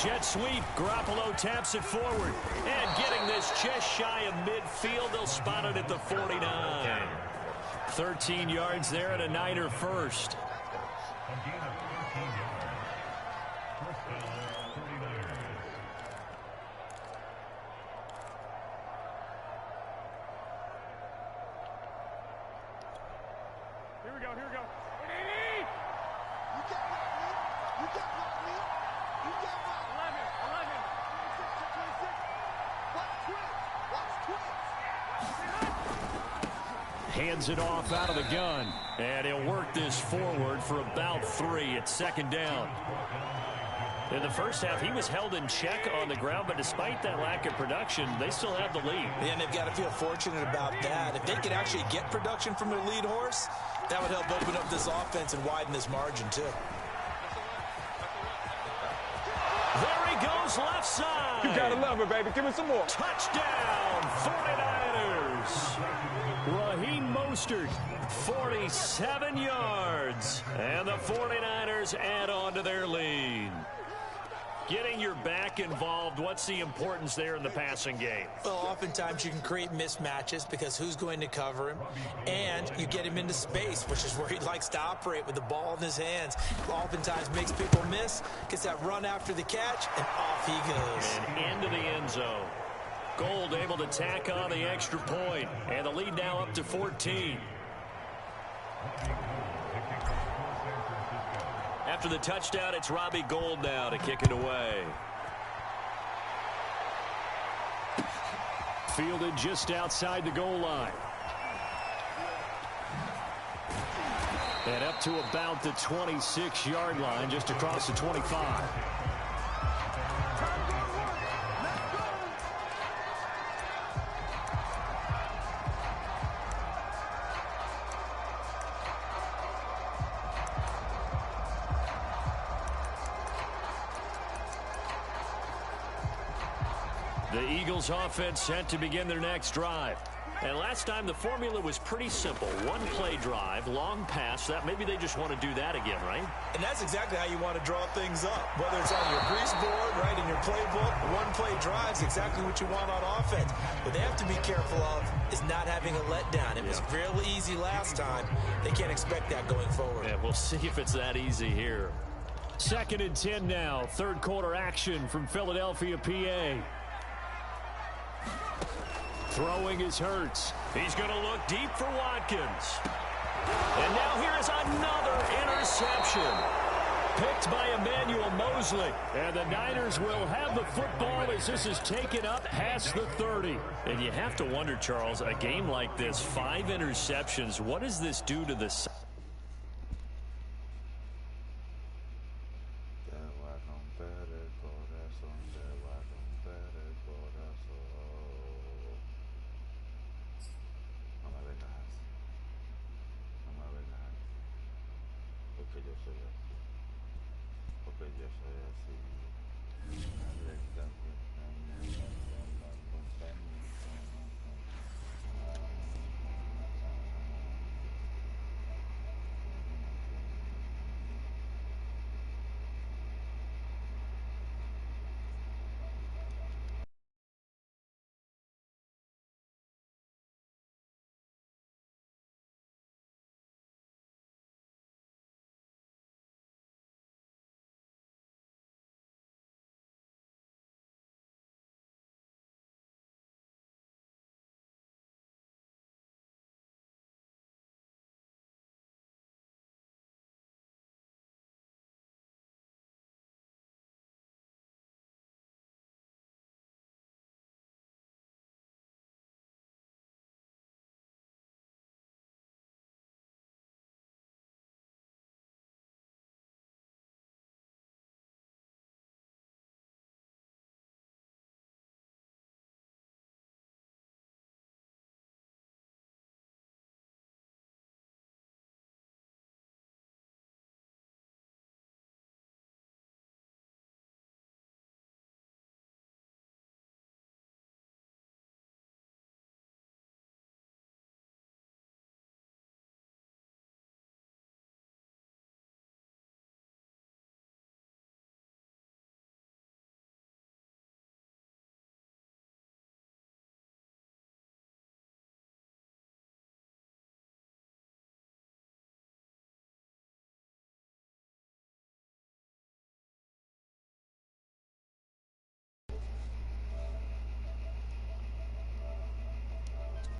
[SPEAKER 1] Jet sweep. Garoppolo taps it forward. And getting this just shy of midfield. They'll spot it at the 49. 13 yards there and a Niner first. Hands it off out of the gun. And he'll work this forward for about 3. It's second down. In the first half, he was held in check on the ground, but despite that lack of production, they still have the lead.
[SPEAKER 2] And they've got to feel fortunate about that. If they could actually get production from their lead horse, that would help open up this offense and widen this margin, too.
[SPEAKER 1] There he goes, left side.
[SPEAKER 6] You gotta love it, baby. Give me some more.
[SPEAKER 1] Touchdown, 49ers. Raheem Mostert, 47 yards. And the 49ers add on to their lead. Getting your back involved, what's the importance there in the passing game?
[SPEAKER 2] Well, oftentimes you can create mismatches because who's going to cover him, and you get him into space, which is where he likes to operate with the ball in his hands. Oftentimes makes people miss, gets that run after the catch, and off he goes.
[SPEAKER 1] And into the end zone. Gold able to tack on the extra point, and the lead now up to 14. After the touchdown, it's Robbie Gould now to kick it away. Fielded just outside the goal line. And up to about the 26-yard line, just across the 25. The Eagles offense set to begin their next drive. And last time the formula was pretty simple. One play drive, long pass. That maybe they just want to do that again, right?
[SPEAKER 2] And that's exactly how you want to draw things up. Whether it's on your grease board, right, in your playbook, one play drive is exactly what you want on offense. What they have to be careful of is not having a letdown. It was fairly easy last time. They can't expect that going forward.
[SPEAKER 1] Yeah, we'll see if it's that easy here. 2nd and 10 now. Third quarter action from Philadelphia, PA. Throwing is Hurts. He's going to look deep for Watkins. And now here is another interception. Picked by Emmanuel Mosley. And the Niners will have the football as this is taken up past the 30. And you have to wonder, Charles, a game like this, 5 interceptions, what does this do to the